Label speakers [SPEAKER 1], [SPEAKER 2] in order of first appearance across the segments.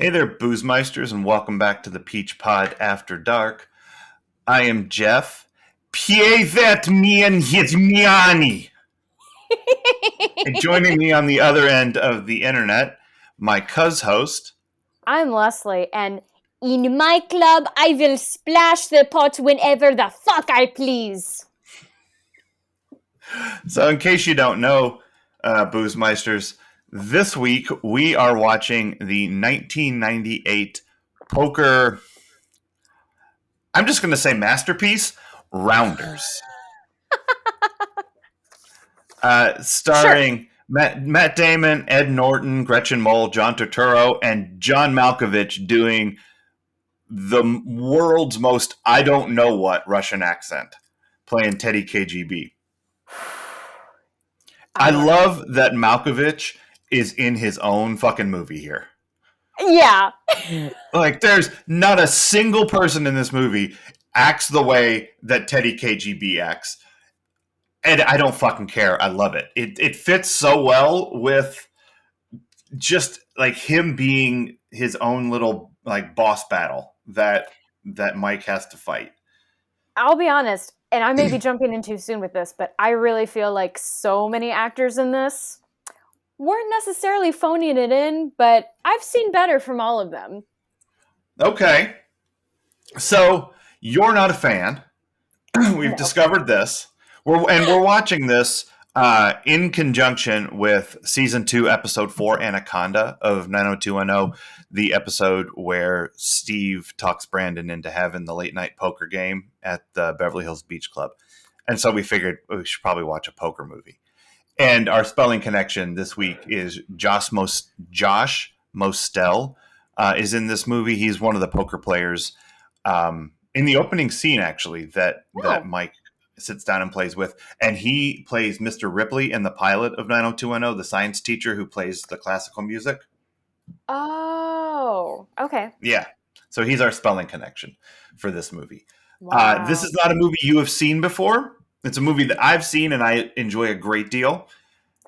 [SPEAKER 1] Hey there, Boozemeisters, and welcome back to the Peach Pod After Dark. I am Jeff. PYAY that MYAN his MYONEY. And joining me on the other end of the internet, my host.
[SPEAKER 2] I'm Leslie, and in my club, I will splash the pot whenever the fuck I please.
[SPEAKER 1] So, in case you don't know, Boozemeisters, this week we are watching the 1998 poker. I'm just going to say masterpiece, Rounders. Starring
[SPEAKER 2] Sure.
[SPEAKER 1] Matt Damon, Ed Norton, Gretchen Mol, John Turturro, and John Malkovich doing the world's most I don't know what Russian accent, playing Tedd KGB. I love that Malkovich is in his own fucking movie here.
[SPEAKER 2] Yeah.
[SPEAKER 1] Like, there's not a single person in this movie acts the way that Tedd KGB acts. And I don't fucking care. I love it. It fits so well with just like him being his own little like boss battle that Mike has to fight.
[SPEAKER 2] I'll be honest, and I may be jumping in too soon with this, but I really feel like so many actors in this weren't necessarily phoning it in, but I've seen better from all of them.
[SPEAKER 1] Okay. So you're not a fan. We've discovered this. We're watching this in conjunction with season 2, episode 4, Anaconda of 90210, the episode where Steve talks Brandon into having the late night poker game at the Beverly Hills Beach Club. And so we figured we should probably watch a poker movie. And our spelling connection this week is Josh Mostel is in this movie. He's one of the poker players in the opening scene, actually, that Mike sits down and plays with. And he plays Mr. Ripley in the pilot of 90210, the science teacher who plays the classical music.
[SPEAKER 2] Oh, okay.
[SPEAKER 1] Yeah. So he's our spelling connection for this movie. Wow. This is not a movie you have seen before. It's a movie that I've seen and I enjoy a great deal.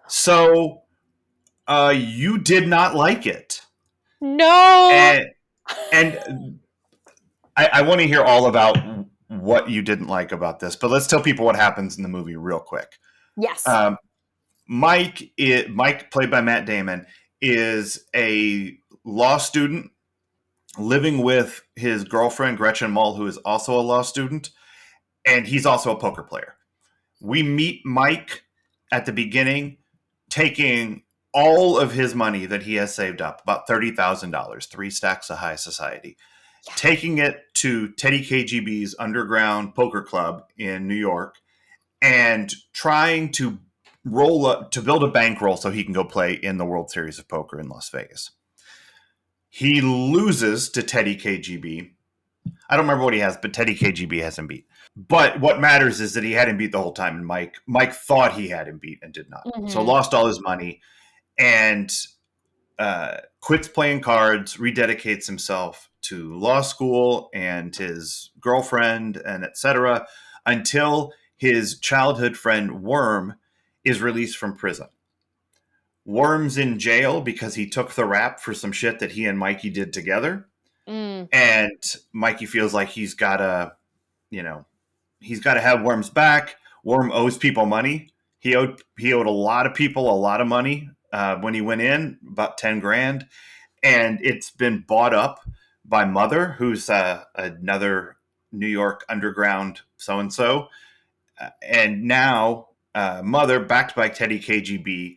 [SPEAKER 1] So you did not like it.
[SPEAKER 2] No.
[SPEAKER 1] And I want to hear all about what you didn't like about this, but let's tell people what happens in the movie real quick.
[SPEAKER 2] Yes.
[SPEAKER 1] Mike, played by Matt Damon, is a law student living with his girlfriend, Gretchen Mol, who is also a law student, and he's also a poker player. We meet Mike at the beginning taking all of his money that he has saved up, about $30,000, 3 stacks of high society, taking it to Tedd KGB's underground poker club in New York and trying to build a bankroll so he can go play in the World Series of Poker in Las Vegas. He loses to Tedd KGB. I don't remember what he has, but Tedd KGB has him beat. But what matters is that he had him beat the whole time, and Mike thought he had him beat and did not. Mm-hmm. So lost all his money and quits playing cards, rededicates himself to law school and his girlfriend and etc. until his childhood friend Worm is released from prison. Worm's in jail because he took the rap for some shit that he and Mikey did together. And Mikey feels like he's got to have Worm's back. Worm owes people money. He owed a lot of people a lot of money when he went in, about 10 grand. And it's been bought up by Mother, who's another New York underground so-and-so. And now Mother, backed by Tedd KGB,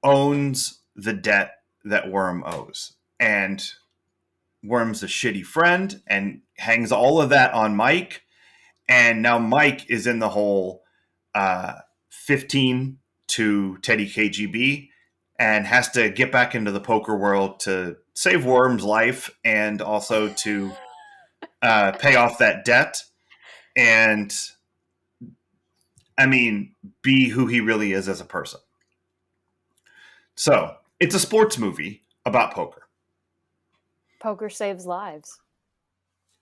[SPEAKER 1] owns the debt that Worm owes. And Worm's a shitty friend and hangs all of that on Mike. And now Mike is in the whole 15 to Tedd KGB and has to get back into the poker world to save Worm's life and also to pay off that debt and, I mean, be who he really is as a person. So, it's a sports movie about poker.
[SPEAKER 2] Poker saves lives.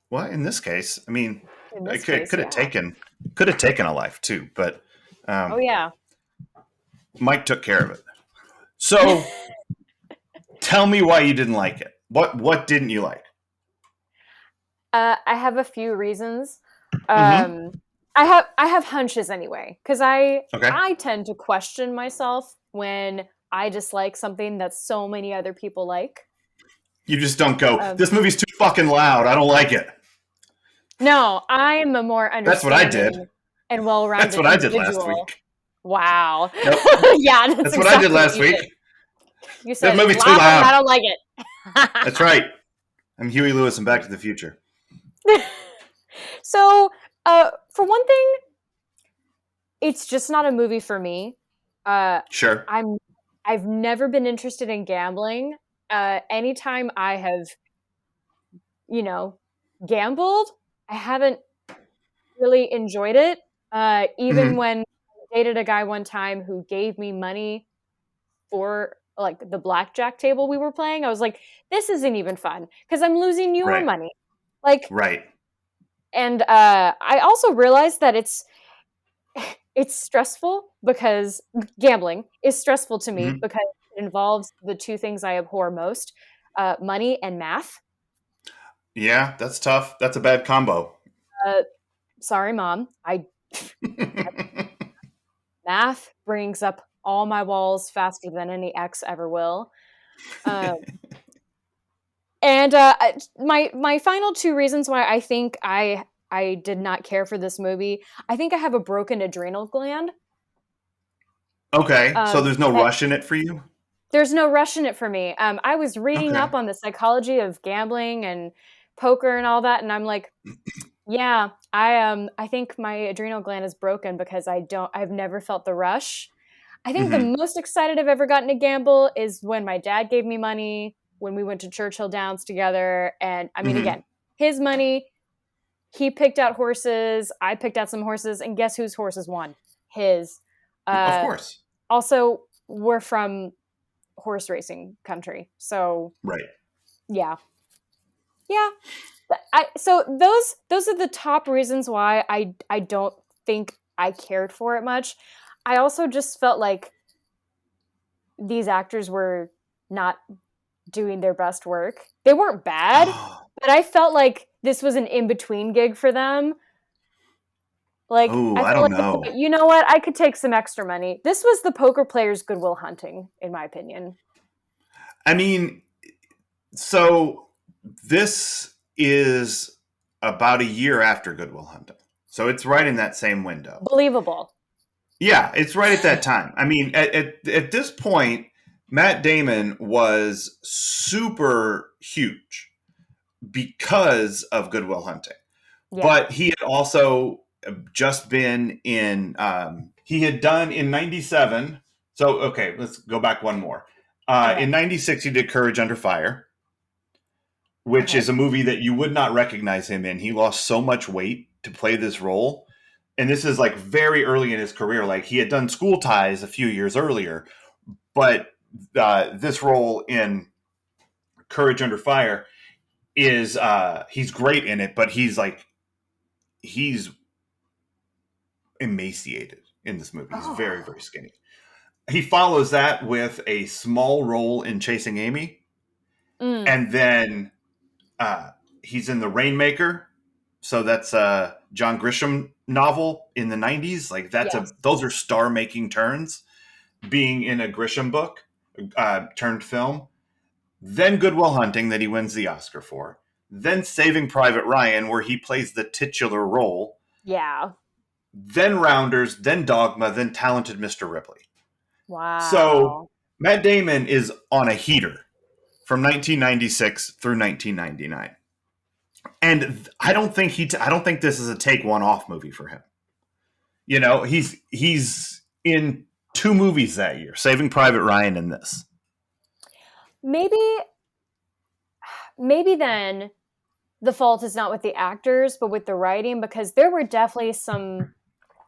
[SPEAKER 1] Well, in this case, I mean, it could have taken a life too, but
[SPEAKER 2] oh yeah,
[SPEAKER 1] Mike took care of it. So tell me why you didn't like it. What didn't you like?
[SPEAKER 2] I have a few reasons.
[SPEAKER 1] Mm-hmm.
[SPEAKER 2] I have hunches anyway, because
[SPEAKER 1] Okay.
[SPEAKER 2] I tend to question myself when I dislike something that so many other people like.
[SPEAKER 1] You just don't go,
[SPEAKER 2] Um,
[SPEAKER 1] this movie's too fucking loud. I don't like it.
[SPEAKER 2] no, I am a more
[SPEAKER 1] That's what I did.
[SPEAKER 2] understanding and
[SPEAKER 1] That's
[SPEAKER 2] well-rounded
[SPEAKER 1] what I did last
[SPEAKER 2] individual.
[SPEAKER 1] week.
[SPEAKER 2] Wow.
[SPEAKER 1] Nope.
[SPEAKER 2] Yeah, that's
[SPEAKER 1] That's what I did
[SPEAKER 2] exactly what
[SPEAKER 1] last
[SPEAKER 2] you did.
[SPEAKER 1] week.
[SPEAKER 2] You
[SPEAKER 1] This
[SPEAKER 2] said it's
[SPEAKER 1] movie's too
[SPEAKER 2] loud and I
[SPEAKER 1] loud.
[SPEAKER 2] don't like it.
[SPEAKER 1] That's right. I'm Huey Lewis in Back to the Future.
[SPEAKER 2] So, for one thing, it's just not a movie for me.
[SPEAKER 1] Sure.
[SPEAKER 2] I've never been interested in gambling. Anytime I have, gambled, I haven't really enjoyed it. Even
[SPEAKER 1] Mm-hmm.
[SPEAKER 2] when I dated a guy one time who gave me money for like the blackjack table we were playing, I was like, this isn't even fun because I'm losing your
[SPEAKER 1] Right.
[SPEAKER 2] money. Like,
[SPEAKER 1] Right.
[SPEAKER 2] and I also realized that it's stressful because gambling is stressful to me
[SPEAKER 1] Mm-hmm.
[SPEAKER 2] because it involves the two things I abhor most, money and math.
[SPEAKER 1] Yeah, that's tough. That's a bad combo.
[SPEAKER 2] Uh, Sorry, mom. Math brings up all my walls faster than any ex ever will. Um, and my final two reasons why I think I did not care for this movie. I think I have a broken adrenal gland.
[SPEAKER 1] Okay, so
[SPEAKER 2] Um,
[SPEAKER 1] there's no
[SPEAKER 2] that
[SPEAKER 1] rush in it for you?
[SPEAKER 2] There's no rush in it for me. I was reading
[SPEAKER 1] Okay.
[SPEAKER 2] up on the psychology of gambling and poker and all that, and I'm like, yeah, I think my adrenal gland is broken because I've never felt the rush. I think the
[SPEAKER 1] Mm-hmm.
[SPEAKER 2] most excited I've ever gotten to gamble is when my dad gave me money when we went to Churchill Downs together. And I mean,
[SPEAKER 1] Mm-hmm.
[SPEAKER 2] again, his money, he picked out horses, I picked out some horses, and guess whose horses won? His.
[SPEAKER 1] Of
[SPEAKER 2] Uh,
[SPEAKER 1] course.
[SPEAKER 2] Also, we're from horse racing country. So,
[SPEAKER 1] Right.
[SPEAKER 2] yeah. Yeah. So those are the top reasons why I don't think I cared for it much. I also just felt like these actors were not doing their best work. They weren't bad, but I felt like this was an in-between gig for them. Like
[SPEAKER 1] Oh,
[SPEAKER 2] I
[SPEAKER 1] I
[SPEAKER 2] felt
[SPEAKER 1] don't
[SPEAKER 2] like they thought,
[SPEAKER 1] know.
[SPEAKER 2] you know what, I could take some extra money. This was the poker players' Goodwill Hunting, in my opinion.
[SPEAKER 1] I mean, so this is about a year after Good Will Hunting. So it's right in that same window.
[SPEAKER 2] Believable.
[SPEAKER 1] Yeah, it's right at that time. I mean, at this point, Matt Damon was super huge because of Good Will Hunting.
[SPEAKER 2] Yeah.
[SPEAKER 1] But he had also just been in, he had done in 97. So, okay, let's go back one more.
[SPEAKER 2] Okay.
[SPEAKER 1] In 96, he did Courage Under Fire, which
[SPEAKER 2] Okay.
[SPEAKER 1] is a movie that you would not recognize him in. He lost so much weight to play this role. And this is like very early in his career. Like he had done School Ties a few years earlier, but this role in Courage Under Fire is he's great in it, but he's emaciated in this movie. He's very, very skinny. He follows that with a small role in Chasing Amy, and then he's in The Rainmaker. So that's a John Grisham novel in the 90s. Like
[SPEAKER 2] Yes.
[SPEAKER 1] those are star-making turns, being in a Grisham book turned film. Then Good Will Hunting that he wins the Oscar for. Then Saving Private Ryan, where he plays the titular role.
[SPEAKER 2] Yeah.
[SPEAKER 1] Then Rounders, then Dogma, then Talented Mr. Ripley.
[SPEAKER 2] Wow.
[SPEAKER 1] So Matt Damon is on a heater from 1996 through 1999. And I don't think I don't think this is a take one off movie for him. You know, he's in two movies that year, Saving Private Ryan and this.
[SPEAKER 2] Maybe then the fault is not with the actors, but with the writing, because there were definitely some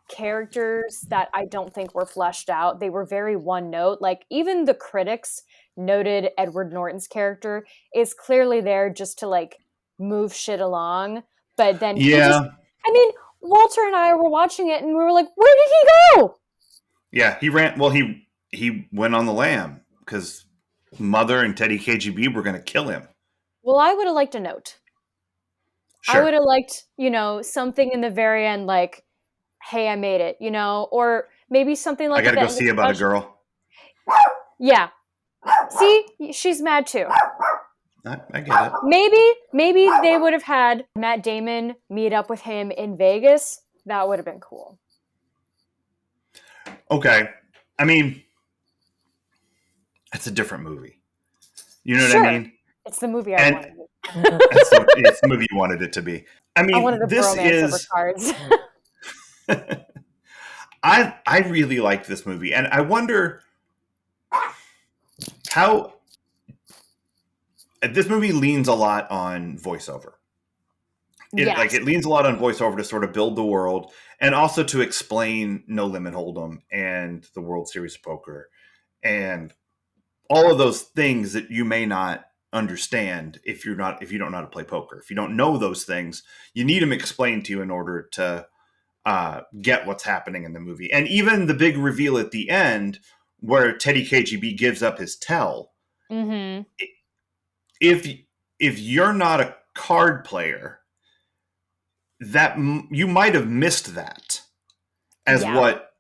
[SPEAKER 2] characters that I don't think were fleshed out. They were very one note. Like even the critics noted Edward Norton's character is clearly there just to like move shit along. But then Walter and I were watching it and we were like, where did he go?
[SPEAKER 1] Yeah, he ran. Well, he went on the lam because Mother and Teddy KGB were going to kill him
[SPEAKER 2] Well, I would have liked a note.
[SPEAKER 1] Sure.
[SPEAKER 2] I would have liked, something in the very end, like, hey, I made it, or maybe something
[SPEAKER 1] I
[SPEAKER 2] like
[SPEAKER 1] got
[SPEAKER 2] at
[SPEAKER 1] to
[SPEAKER 2] the
[SPEAKER 1] go
[SPEAKER 2] end of
[SPEAKER 1] see
[SPEAKER 2] the
[SPEAKER 1] about a
[SPEAKER 2] special.
[SPEAKER 1] girl.
[SPEAKER 2] Yeah. See, she's mad too.
[SPEAKER 1] I get it.
[SPEAKER 2] Maybe they would have had Matt Damon meet up with him in Vegas. That would have been cool.
[SPEAKER 1] Okay. I mean, it's a different movie. You know
[SPEAKER 2] Sure.
[SPEAKER 1] what I mean?
[SPEAKER 2] It's the movie I
[SPEAKER 1] And
[SPEAKER 2] wanted.
[SPEAKER 1] it's the movie you wanted it to be. I mean,
[SPEAKER 2] I wanted a
[SPEAKER 1] this
[SPEAKER 2] bromance over
[SPEAKER 1] is.
[SPEAKER 2] cards.
[SPEAKER 1] I really like this movie, and I wonder how this movie leans a lot on voiceover.
[SPEAKER 2] Yes.
[SPEAKER 1] It leans a lot on voiceover to sort of build the world, and also to explain No Limit Hold'em and the World Series of Poker, and all of those things that you may not understand if you don't know how to play poker. If you don't know those things, you need them explained to you in order to get what's happening in the movie. And even the big reveal at the end, where Teddy KGB gives up his tell.
[SPEAKER 2] Mm-hmm.
[SPEAKER 1] If you're not a card player, that you might have missed that as what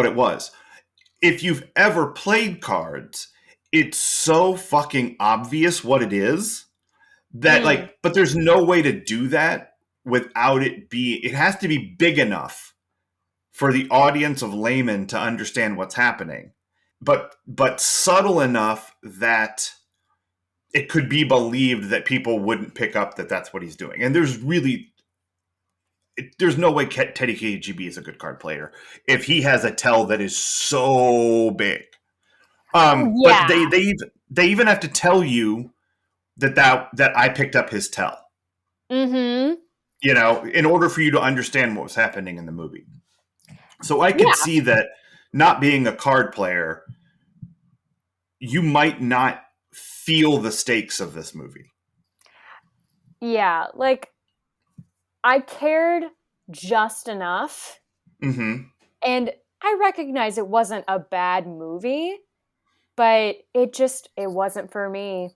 [SPEAKER 1] it was. If you've ever played cards, it's so fucking obvious what it is that but there's no way to do that without it has to be big enough for the audience of laymen to understand what's happening, but subtle enough that it could be believed that people wouldn't pick up that that's what he's doing. And there's no way Teddy KGB is a good card player if he has a tell that is so big. But they even have to tell you that I picked up his tell.
[SPEAKER 2] Mm-hmm.
[SPEAKER 1] In order for you to understand what was happening in the movie. So I could see that, not being a card player, you might not feel the stakes of this movie.
[SPEAKER 2] Yeah, I cared just enough.
[SPEAKER 1] Mm-hmm.
[SPEAKER 2] And I recognize it wasn't a bad movie, but it wasn't for me.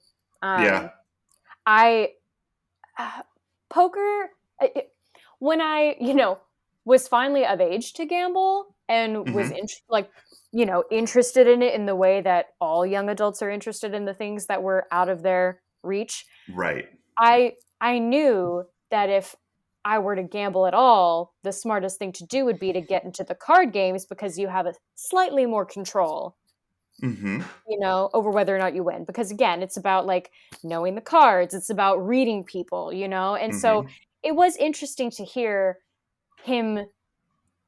[SPEAKER 2] Poker, when I, was finally of age to gamble and was interested in it in the way that all young adults are interested in the things that were out of their reach.
[SPEAKER 1] Right.
[SPEAKER 2] I knew that if I were to gamble at all, the smartest thing to do would be to get into the card games, because you have a slightly more control,
[SPEAKER 1] mm-hmm.
[SPEAKER 2] Over whether or not you win. Because again, it's about knowing the cards. It's about reading people, and
[SPEAKER 1] mm-hmm.
[SPEAKER 2] so it was interesting to hear him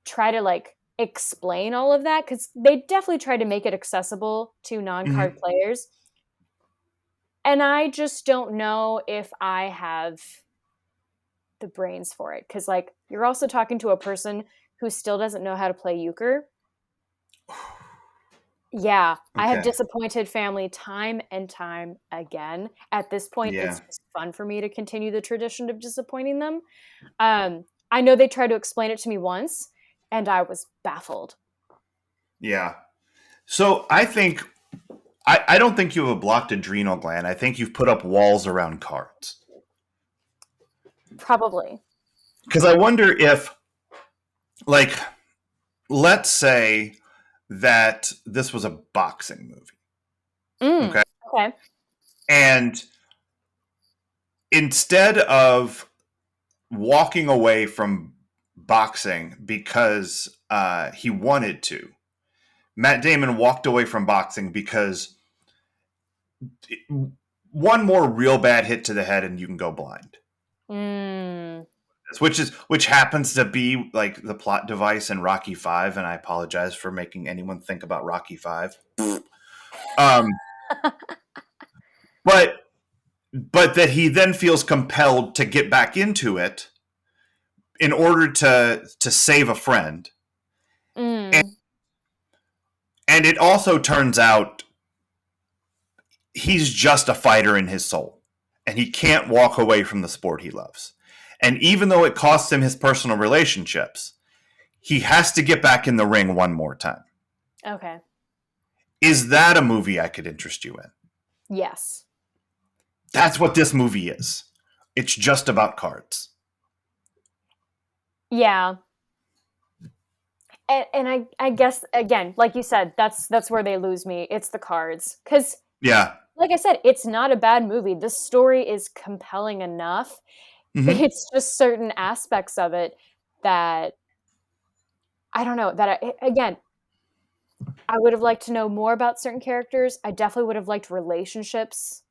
[SPEAKER 2] try to explain all of that, because they definitely tried to make it accessible to non-card
[SPEAKER 1] mm-hmm.
[SPEAKER 2] players. And I just don't know if I have the brains for it, because you're also talking to a person who still doesn't know how to play euchre. Yeah, okay. I have disappointed family time and time again. At this point, It's just fun for me to continue the tradition of disappointing them. I know they tried to explain it to me once, and I was baffled.
[SPEAKER 1] Yeah. So I think I don't think you have a blocked adrenal gland. I think you've put up walls around cards.
[SPEAKER 2] Probably.
[SPEAKER 1] Because I wonder if, let's say that this was a boxing movie.
[SPEAKER 2] Okay.
[SPEAKER 1] And instead of walking away from boxing because he wanted to, Matt Damon walked away from boxing because one more real bad hit to the head and you can go blind. Which happens to be the plot device in Rocky V, and I apologize for making anyone think about Rocky V. But that he then feels compelled to get back into it in order to save a friend. And it also turns out he's just a fighter in his soul, and he can't walk away from the sport he loves. And even though it costs him his personal relationships, he has to get back in the ring one more time.
[SPEAKER 2] Okay.
[SPEAKER 1] Is that a movie I could interest you in?
[SPEAKER 2] Yes.
[SPEAKER 1] That's what this movie is. It's just about cards.
[SPEAKER 2] Yeah. And I guess, again, like you said, that's where they lose me. It's the cards. Because,
[SPEAKER 1] Yeah.
[SPEAKER 2] like I said, it's not a bad movie. The story is compelling enough.
[SPEAKER 1] Mm-hmm.
[SPEAKER 2] It's just certain aspects of it that, I don't know, that, again, I would have liked to know more about certain characters. I definitely would have liked relationships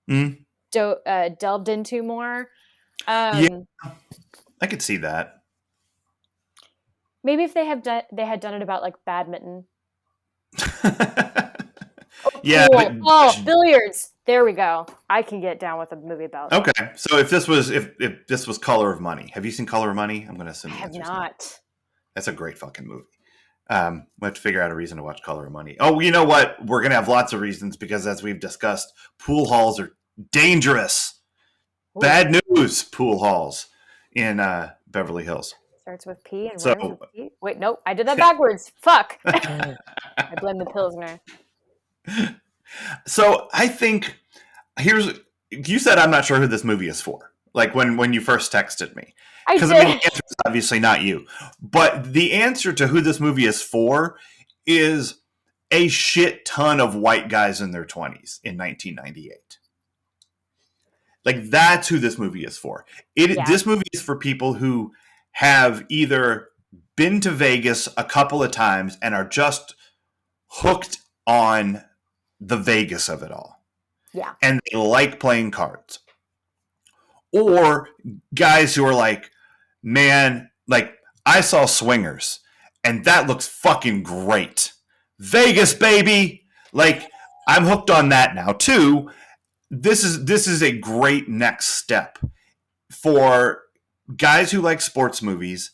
[SPEAKER 1] Mm-hmm.
[SPEAKER 2] delved into more.
[SPEAKER 1] Yeah, I could see that.
[SPEAKER 2] Maybe if they had done it about like badminton.
[SPEAKER 1] Yeah,
[SPEAKER 2] Pool.
[SPEAKER 1] but
[SPEAKER 2] Oh, billiards. There we go. I can get down with a movie about that.
[SPEAKER 1] okay. So if this was Color of Money, have you seen Color of Money? I'm going to assume
[SPEAKER 2] I
[SPEAKER 1] the
[SPEAKER 2] have
[SPEAKER 1] answer's
[SPEAKER 2] not.
[SPEAKER 1] no. That's a great fucking movie. We have to figure out a reason to watch Color of Money. Oh, you know what? We're going to have lots of reasons because, as we've discussed, pool halls are dangerous.
[SPEAKER 2] Ooh.
[SPEAKER 1] Bad news. Pool halls in Beverly Hills.
[SPEAKER 2] Starts with P and
[SPEAKER 1] So-
[SPEAKER 2] rhymes with P. Wait, nope. I did that backwards. Fuck. I blame the Pilsner.
[SPEAKER 1] So I think you said I'm not sure who this movie is for. Like when you first texted me.
[SPEAKER 2] I
[SPEAKER 1] Because
[SPEAKER 2] did.
[SPEAKER 1] I mean, the answer is obviously not you. But the answer to who this movie is for is a shit ton of white guys in their 20s in 1998. Like, that's who this movie is for.
[SPEAKER 2] Yeah.
[SPEAKER 1] This movie is for people who have either been to Vegas a couple of times and are just hooked on the Vegas of it all.
[SPEAKER 2] Yeah.
[SPEAKER 1] And they like playing cards. Or guys who are like, man, like, I saw Swingers and that looks fucking great. Vegas, baby! Like, I'm hooked on that now too. This is a great next step for guys who like sports movies,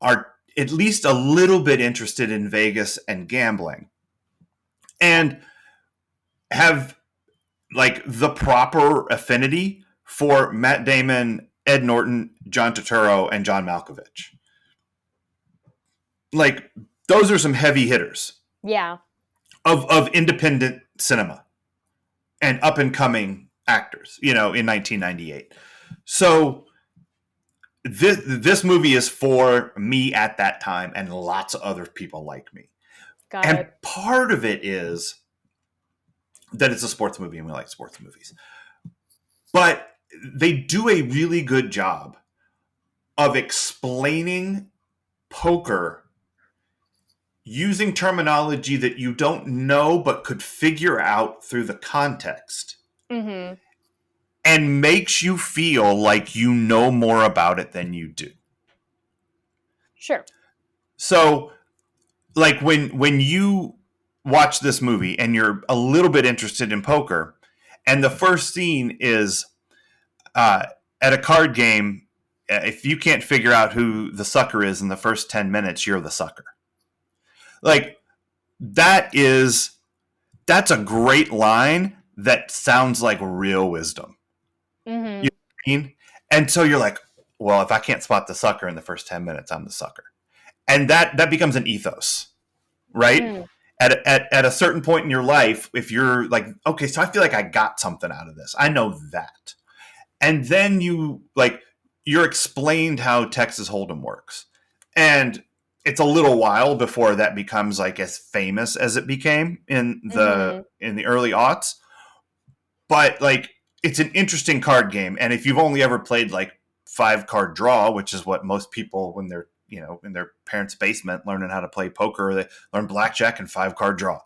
[SPEAKER 1] are at least a little bit interested in Vegas and gambling, and have like the proper affinity for Matt Damon, Ed Norton, John Turturro, and John Malkovich. Like, those are some heavy hitters.
[SPEAKER 2] Yeah.
[SPEAKER 1] Of independent cinema and up and coming actors, in 1998. So this movie is for me at that time and lots of other people like me.
[SPEAKER 2] Got
[SPEAKER 1] And
[SPEAKER 2] it.
[SPEAKER 1] part of it is that it's a sports movie and we like sports movies. But they do a really good job of explaining poker using terminology that you don't know but could figure out through the context.
[SPEAKER 2] Mm-hmm.
[SPEAKER 1] And makes you feel like you know more about it than you do.
[SPEAKER 2] Sure.
[SPEAKER 1] So, like, when you watch this movie and you're a little bit interested in poker, and the first scene is at a card game, if you can't figure out who the sucker is in the first 10 minutes, you're the sucker. Like, that's a great line that sounds like real wisdom.
[SPEAKER 2] Mm-hmm.
[SPEAKER 1] You know what I mean? And so you're like, well, if I can't spot the sucker in the first 10 minutes, I'm the sucker. And that becomes an ethos, right?
[SPEAKER 2] Mm.
[SPEAKER 1] At a certain point in your life, if you're like, okay, so I feel like I got something out of this. I know that. And then you're explained how Texas Hold'em works. And it's a little while before that becomes like as famous as it became in the early aughts. But like, it's an interesting card game. And if you've only ever played like 5-card draw, which is what most people, when they're, in their parents' basement learning how to play poker, they learn blackjack and 5-card draw.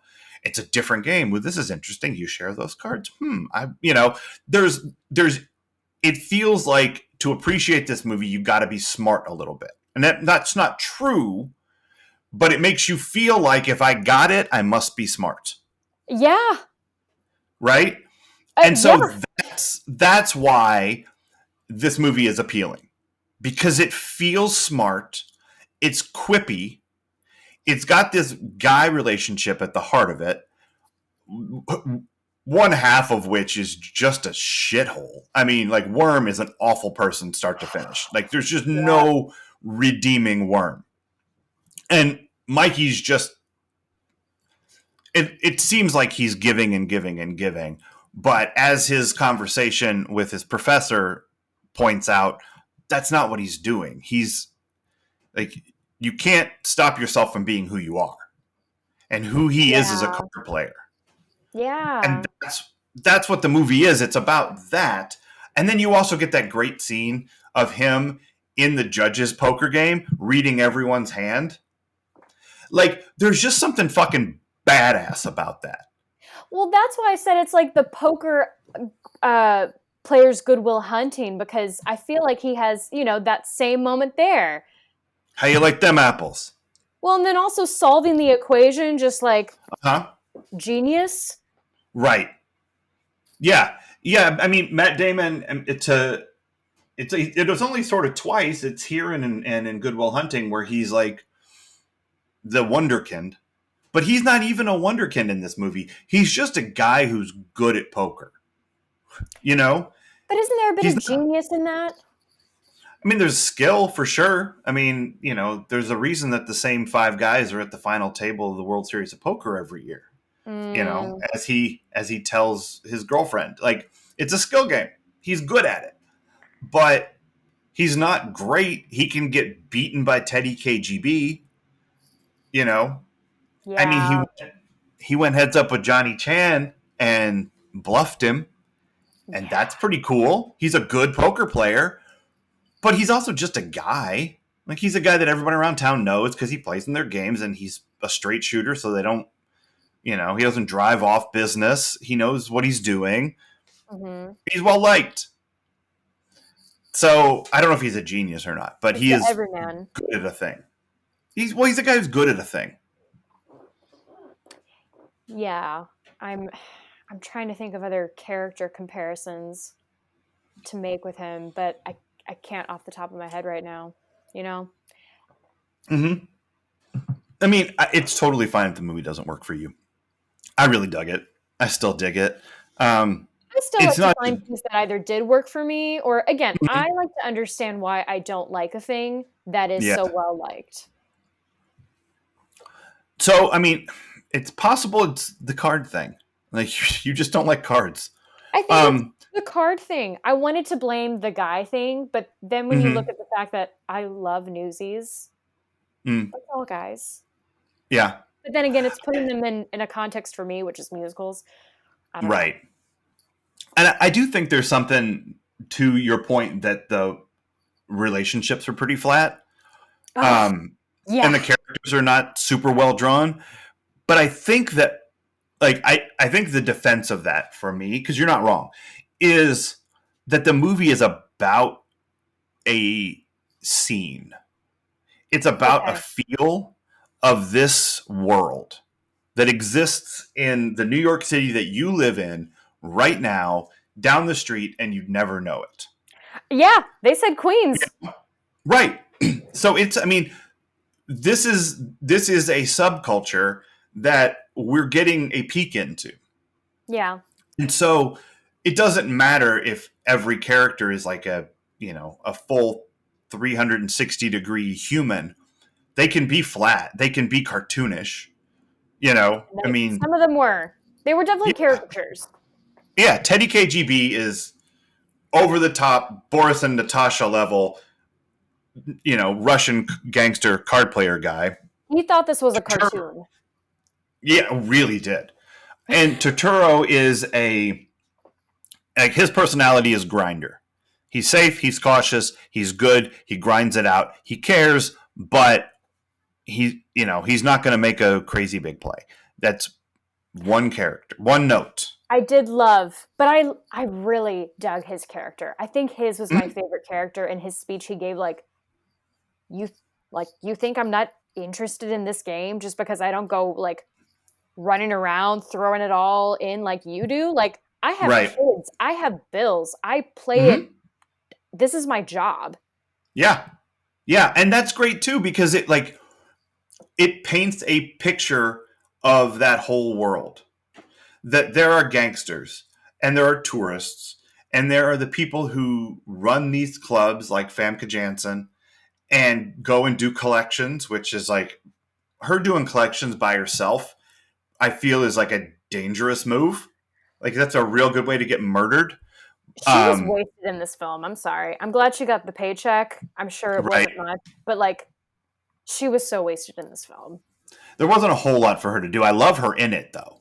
[SPEAKER 1] It's a different game. Well, this is interesting. You share those cards. There's it feels like to appreciate this movie, you've got to be smart a little bit. And that's not true, but it makes you feel like if I got it, I must be smart.
[SPEAKER 2] Yeah.
[SPEAKER 1] Right? And so
[SPEAKER 2] yeah.
[SPEAKER 1] that's why this movie is appealing, because it feels smart. It's quippy. It's got this guy relationship at the heart of it. One half of which is just a shithole. I mean, like, Worm is an awful person start to finish. Like, there's just no redeeming Worm. And Mikey's just, it seems like he's giving and giving and giving. But as his conversation with his professor points out, that's not what he's doing. He's like, you can't stop yourself from being who you are. And who he is a
[SPEAKER 2] Yeah.
[SPEAKER 1] card player.
[SPEAKER 2] Yeah.
[SPEAKER 1] And that's what the movie is. It's about that. And then you also get that great scene of him in the judge's poker game reading everyone's hand. Like, there's just something fucking badass about that.
[SPEAKER 2] Well, that's why I said it's like the poker player's Goodwill Hunting, because I feel like he has, that same moment there.
[SPEAKER 1] How you like them apples?
[SPEAKER 2] Well, and then also solving the equation, just like genius.
[SPEAKER 1] Right. Yeah. Yeah. I mean, Matt Damon, it was only sort of twice. It's here and in Goodwill Hunting where he's like the wonderkind. But he's not even a wonderkind in this movie. He's just a guy who's good at poker. You know?
[SPEAKER 2] But isn't there a bit of genius in that?
[SPEAKER 1] I mean, there's skill for sure. I mean, there's a reason that the same 5 guys are at the final table of the World Series of Poker every year. As he tells his girlfriend, like, it's a skill game. He's good at it. But he's not great. He can get beaten by Tedd KGB. Yeah. I mean, he went heads up with Johnny Chan and bluffed him. And that's pretty cool. He's a good poker player. But he's also just a guy. Like, he's a guy that everyone around town knows because he plays in their games and he's a straight shooter, so they don't, he doesn't drive off business. He knows what he's doing. Mm-hmm. He's well liked. So I don't know if he's a genius or not, but he is
[SPEAKER 2] everyman.
[SPEAKER 1] Good at a thing. He's a guy who's good at a thing.
[SPEAKER 2] Yeah. I'm trying to think of other character comparisons to make with him, but I can't off the top of my head right now,
[SPEAKER 1] Mm-hmm. I mean, it's totally fine if the movie doesn't work for you. I really dug it. I still dig it.
[SPEAKER 2] I still like to find things that either did work for me, or, again, I like to understand why I don't like a thing that is so well liked.
[SPEAKER 1] So, I mean, it's possible it's the card thing. Like, you just don't like cards.
[SPEAKER 2] I think it's the card thing. I wanted to blame the guy thing, but then when you look at the fact that I love Newsies, that's all guys.
[SPEAKER 1] Yeah.
[SPEAKER 2] But then again, it's putting them in a context for me, which is musicals. I don't know.
[SPEAKER 1] And I do think there's something to your point that the relationships are pretty flat. And the characters are not super well drawn. But I think that, like, I think the defense of that for me, because you're not wrong, is that the movie is about a scene. It's about a feel of this world that exists in the New York City that you live in right now, down the street, and you'd never know it.
[SPEAKER 2] Yeah, they said Queens.
[SPEAKER 1] Yeah. Right. So this is a subculture that we're getting a peek into.
[SPEAKER 2] Yeah.
[SPEAKER 1] And so it doesn't matter if every character is like a full 360-degree human. They can be flat. They can be cartoonish. I mean,
[SPEAKER 2] some of them were. They were definitely caricatures.
[SPEAKER 1] Yeah, Tedd KGB is over the top, Boris and Natasha level, Russian gangster card player guy.
[SPEAKER 2] He thought this was a cartoon.
[SPEAKER 1] Yeah, really did. And Turturro is his personality is grinder. He's safe, he's cautious, he's good, he grinds it out. He cares, but he's not going to make a crazy big play. That's one character, one note.
[SPEAKER 2] I did love, but I really dug his character. I think his was my favorite character, and his speech he gave, you think I'm not interested in this game just because I don't go running around throwing it all in like you do? Like, I have kids, I have bills, I play it. This is my job. Yeah.
[SPEAKER 1] Yeah. And that's great too, because it paints a picture of that whole world, that there are gangsters and there are tourists and there are the people who run these clubs like Famke Janssen and go and do collections, which is like her doing collections by herself. I feel is like a dangerous move. Like that's a real good way to get murdered.
[SPEAKER 2] She was wasted in this film. I'm sorry. I'm glad she got the paycheck. I'm sure it wasn't much, but like, she was so wasted in this film.
[SPEAKER 1] There wasn't a whole lot for her to do. I love her in it though.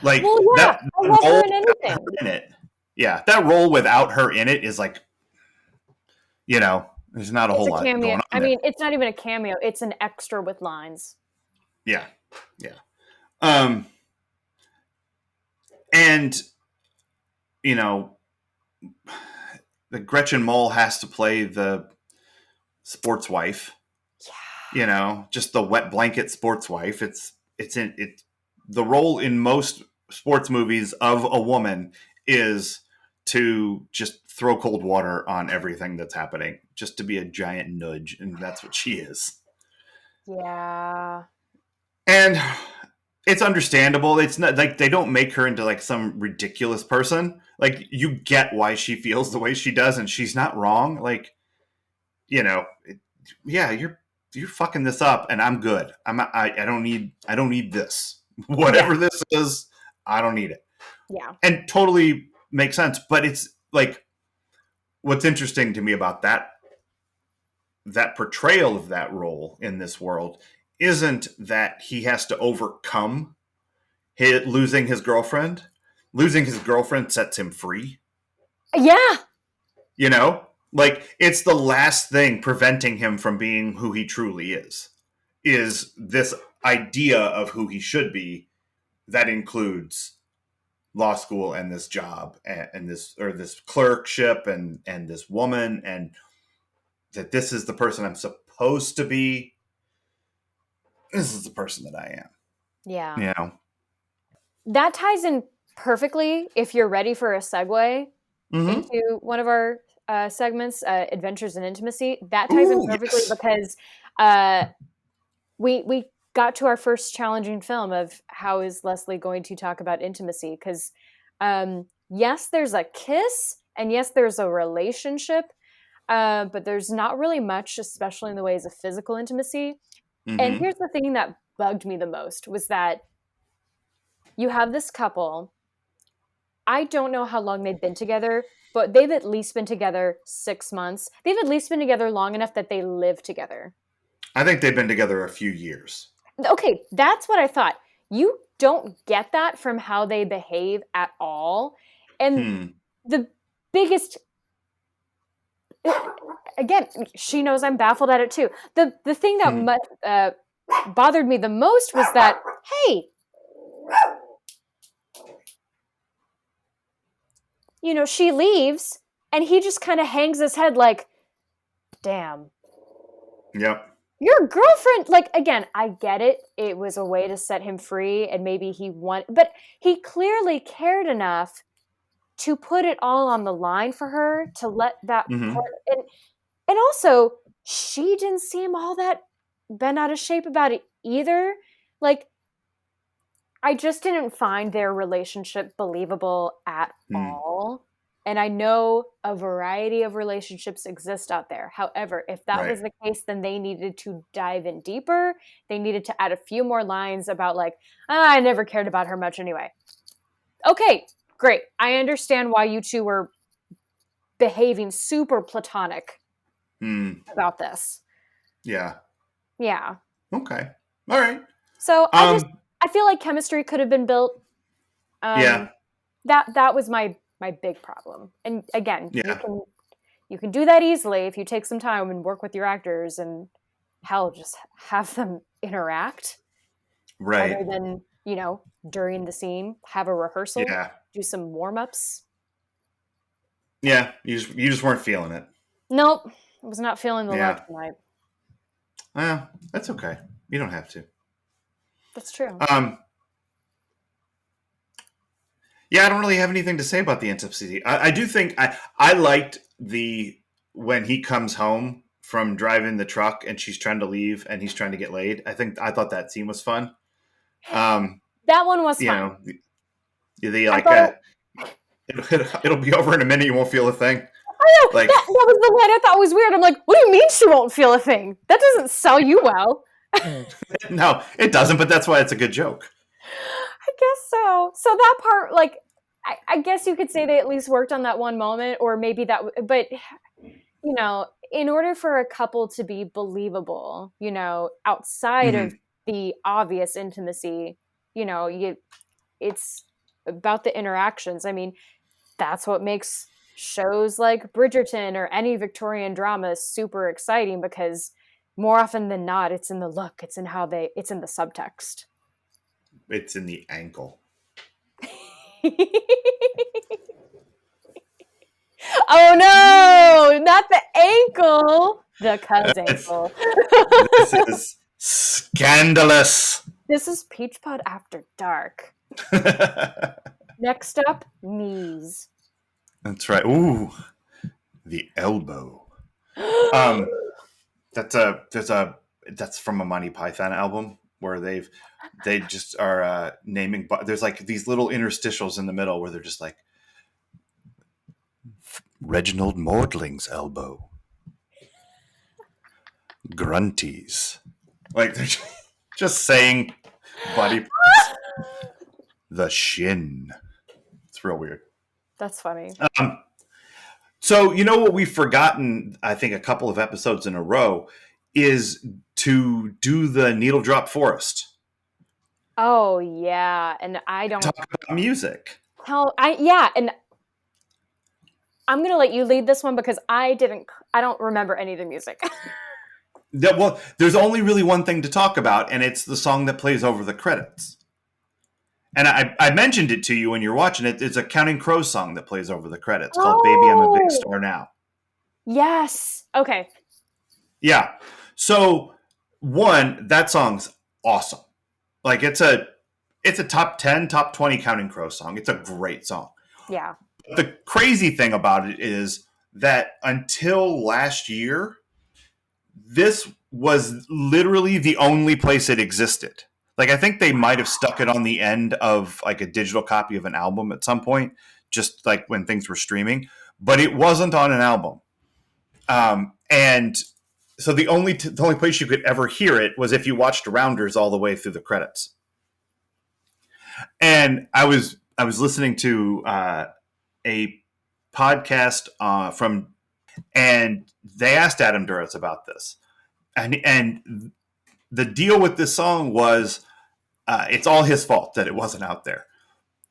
[SPEAKER 1] Like
[SPEAKER 2] well, yeah, I love her in anything.
[SPEAKER 1] Her in it. Yeah, that role without her in it is like, you know, there's not a whole lot going on.
[SPEAKER 2] I mean, it's not even a cameo. It's an extra with lines.
[SPEAKER 1] Yeah, yeah. And you know, the Gretchen Mol has to play the sports wife. Yeah. You know, just the wet blanket sports wife. It's the role in most sports movies of a woman is to just throw cold water on everything that's happening, just to be a giant nudge, and that's what she is.
[SPEAKER 2] Yeah.
[SPEAKER 1] And it's understandable. It's not like they don't make her into like some ridiculous person. Like you get why she feels the way she does, and she's not wrong. Like, you know, yeah, you're fucking this up, and I'm good. I don't need this. Whatever this is, I don't need it.
[SPEAKER 2] Yeah.
[SPEAKER 1] And totally makes sense. But it's like, what's interesting to me about that portrayal of that role in this world isn't that he has to overcome losing his girlfriend. Losing his girlfriend sets him free.
[SPEAKER 2] Yeah.
[SPEAKER 1] You know, like it's the last thing preventing him from being who he truly is this idea of who he should be that includes law school and this job and this clerkship and this woman, and that this is the person I'm supposed to be. This is the person that I am.
[SPEAKER 2] Yeah.
[SPEAKER 1] You know,
[SPEAKER 2] that ties in perfectly if you're ready for a segue into one of our segments, Adventures in Intimacy. That ties in perfectly because we got to our first challenging film of how is Leslie going to talk about intimacy? Because yes, there's a kiss, and yes, there's a relationship, but there's not really much, especially in the ways of physical intimacy. And here's the thing that bugged me the most was that you have this couple. I don't know how long they've been together, but they've at least been together 6 months. They've at least been together long enough that they live together. I
[SPEAKER 1] think they've been together a few years.
[SPEAKER 2] Okay, that's what I thought. You don't get that from how they behave at all. And the biggest... Again, she knows I'm baffled at it too. The thing that bothered me the most was that, hey, you know, she leaves and he just kind of hangs his head like, damn.
[SPEAKER 1] Yep.
[SPEAKER 2] Your girlfriend, like, again, I get it. It was a way to set him free and maybe but he clearly cared enough to put it all on the line for her, to let that part, and also she didn't seem all that bent out of shape about it either. Like, I just didn't find their relationship believable at all. And I know a variety of relationships exist out there. However, if that was the case, then they needed to dive in deeper. They needed to add a few more lines about like, I never cared about her much anyway. Okay, great. I understand why you two were behaving super platonic about this.
[SPEAKER 1] Yeah.
[SPEAKER 2] Yeah.
[SPEAKER 1] Okay. All right.
[SPEAKER 2] So I feel like chemistry could have been built. That was my big problem. And again, you can do that easily if you take some time and work with your actors and just have them interact.
[SPEAKER 1] Right.
[SPEAKER 2] Rather than, you know, during the scene, have a rehearsal, do some warm-ups.
[SPEAKER 1] Yeah, you just weren't feeling it.
[SPEAKER 2] Nope. I was not feeling the love tonight.
[SPEAKER 1] That's okay. You don't have to.
[SPEAKER 2] That's true.
[SPEAKER 1] Yeah, I don't really have anything to say about the intimacy. I do think I liked when he comes home from driving the truck and she's trying to leave and he's trying to get laid. I thought that scene was fun.
[SPEAKER 2] That one was fun.
[SPEAKER 1] It'll be over in a minute. You won't feel a thing.
[SPEAKER 2] I know. Like, that was the line I thought was weird. I'm like, what do you mean she won't feel a thing? That doesn't sell you well.
[SPEAKER 1] No, it doesn't. But that's why it's a good joke.
[SPEAKER 2] I guess so. So that part, like, I guess you could say they at least worked on that one moment, or maybe that, but in order for a couple to be believable, outside
[SPEAKER 1] Mhm.
[SPEAKER 2] of the obvious intimacy, it's about the interactions. I mean, that's what makes shows like Bridgerton or any Victorian drama super exciting, because more often than not, it's in the look, it's in it's in the subtext.
[SPEAKER 1] It's in the ankle.
[SPEAKER 2] Oh no, not the ankle, the cuz ankle.
[SPEAKER 1] This is scandalous.
[SPEAKER 2] This is Peach Pod After Dark. Next up, knees.
[SPEAKER 1] That's right. Ooh, the elbow. That's from a Monty Python album where they just are naming. There's like these little interstitials in the middle where they're just like Reginald Maudling's elbow, Grunty's. Like they're just saying body parts. The shin. It's real weird.
[SPEAKER 2] That's funny.
[SPEAKER 1] So you know what we've forgotten, I think a couple of episodes in a row, is to do the needle drop forest.
[SPEAKER 2] Oh yeah, and I don't
[SPEAKER 1] talk about music.
[SPEAKER 2] And I'm gonna let you lead this one because I don't remember any of the music.
[SPEAKER 1] Well, there's only really one thing to talk about, and it's the song that plays over the credits. And I mentioned it to you when you're watching it. It's a Counting Crows song that plays over the credits called Baby, I'm a Big Star Now.
[SPEAKER 2] Yes. Okay.
[SPEAKER 1] Yeah. So, that song's awesome. Like, it's a top 10, top 20 Counting Crows song. It's a great song.
[SPEAKER 2] Yeah.
[SPEAKER 1] The crazy thing about it is that until last year, this was literally the only place it existed. Like, I think they might have stuck it on the end of like a digital copy of an album at some point, just like when things were streaming, but it wasn't on an album. And so the only place you could ever hear it was if you watched Rounders all the way through the credits. And I was listening to a podcast and they asked Adam Duritz about this, and the deal with this song was it's all his fault that it wasn't out there,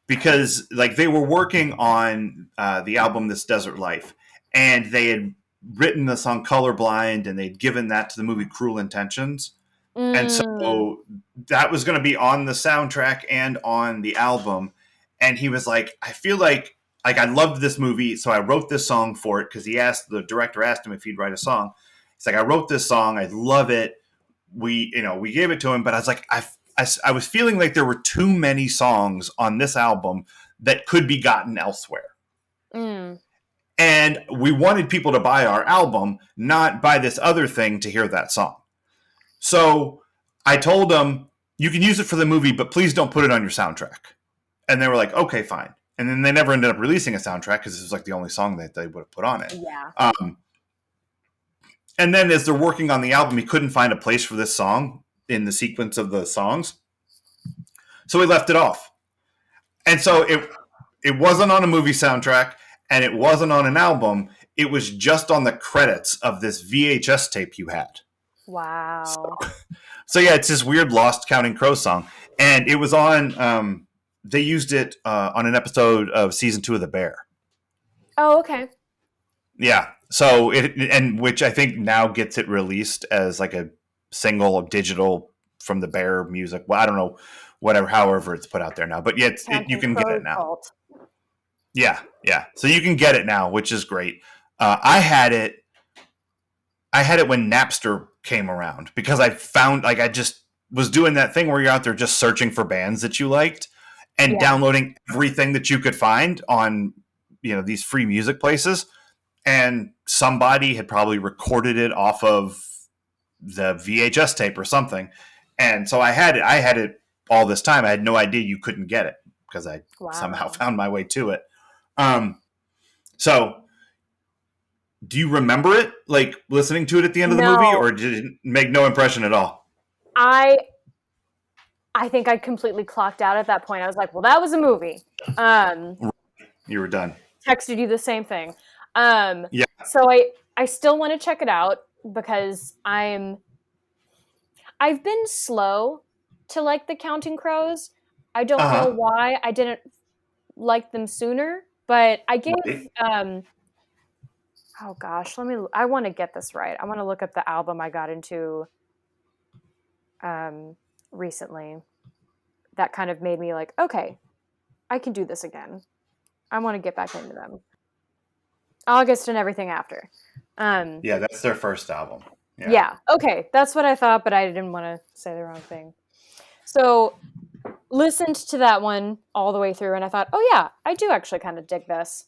[SPEAKER 1] because like they were working on the album This Desert Life, and they had written the song Colorblind, and they'd given that to the movie Cruel Intentions. And so that was going to be on the soundtrack and on the album. And he was like, I feel like I loved this movie, so I wrote this song for it, because the director asked him if he'd write a song. He's like, I wrote this song, I love it. We gave it to him, but I was like, I was feeling like there were too many songs on this album that could be gotten elsewhere. And we wanted people to buy our album, not buy this other thing to hear that song. So I told them, you can use it for the movie, but please don't put it on your soundtrack. And they were like, okay, fine. And then they never ended up releasing a soundtrack because it was like the only song that they would have put on it.
[SPEAKER 2] Yeah.
[SPEAKER 1] And then as they're working on the album, he couldn't find a place for this song in the sequence of the songs. So he left it off. And so it wasn't on a movie soundtrack, and it wasn't on an album. It was just on the credits of this VHS tape you had.
[SPEAKER 2] Wow.
[SPEAKER 1] So yeah, it's this weird lost Counting Crows song. And it was on, they used it on an episode of season 2 of The Bear.
[SPEAKER 2] Oh, okay.
[SPEAKER 1] Yeah. So which I think now gets it released as like a single of digital from the Bear music. Well, I don't know, however it's put out there now, but yeah, you can get it now.
[SPEAKER 2] Cult.
[SPEAKER 1] Yeah. So you can get it now, which is great. I had it when Napster came around, because I found, like, I just was doing that thing where you're out there just searching for bands that you liked and downloading everything that you could find on, these free music places. And somebody had probably recorded it off of the VHS tape or something. And so I had it all this time. I had no idea you couldn't get it, because I somehow found my way to it. So do you remember it, like listening to it at the end of the movie, or did it make no impression at all?
[SPEAKER 2] I think I completely clocked out at that point. I was like, well, that was a movie.
[SPEAKER 1] You were done.
[SPEAKER 2] Texted you the same thing.
[SPEAKER 1] Yeah.
[SPEAKER 2] So I still want to check it out because I've been slow to like the Counting Crows. I don't know why I didn't like them sooner, but I gave
[SPEAKER 1] Right.
[SPEAKER 2] oh gosh, I want to get this right. I want to look up the album I got into recently that kind of made me like, okay, I can do this again. I want to get back into them. August and Everything After.
[SPEAKER 1] Yeah, that's their first album.
[SPEAKER 2] Yeah. Okay, that's what I thought, but I didn't want to say the wrong thing. So listened to that one all the way through, and I thought, oh yeah, I do actually kind of dig this.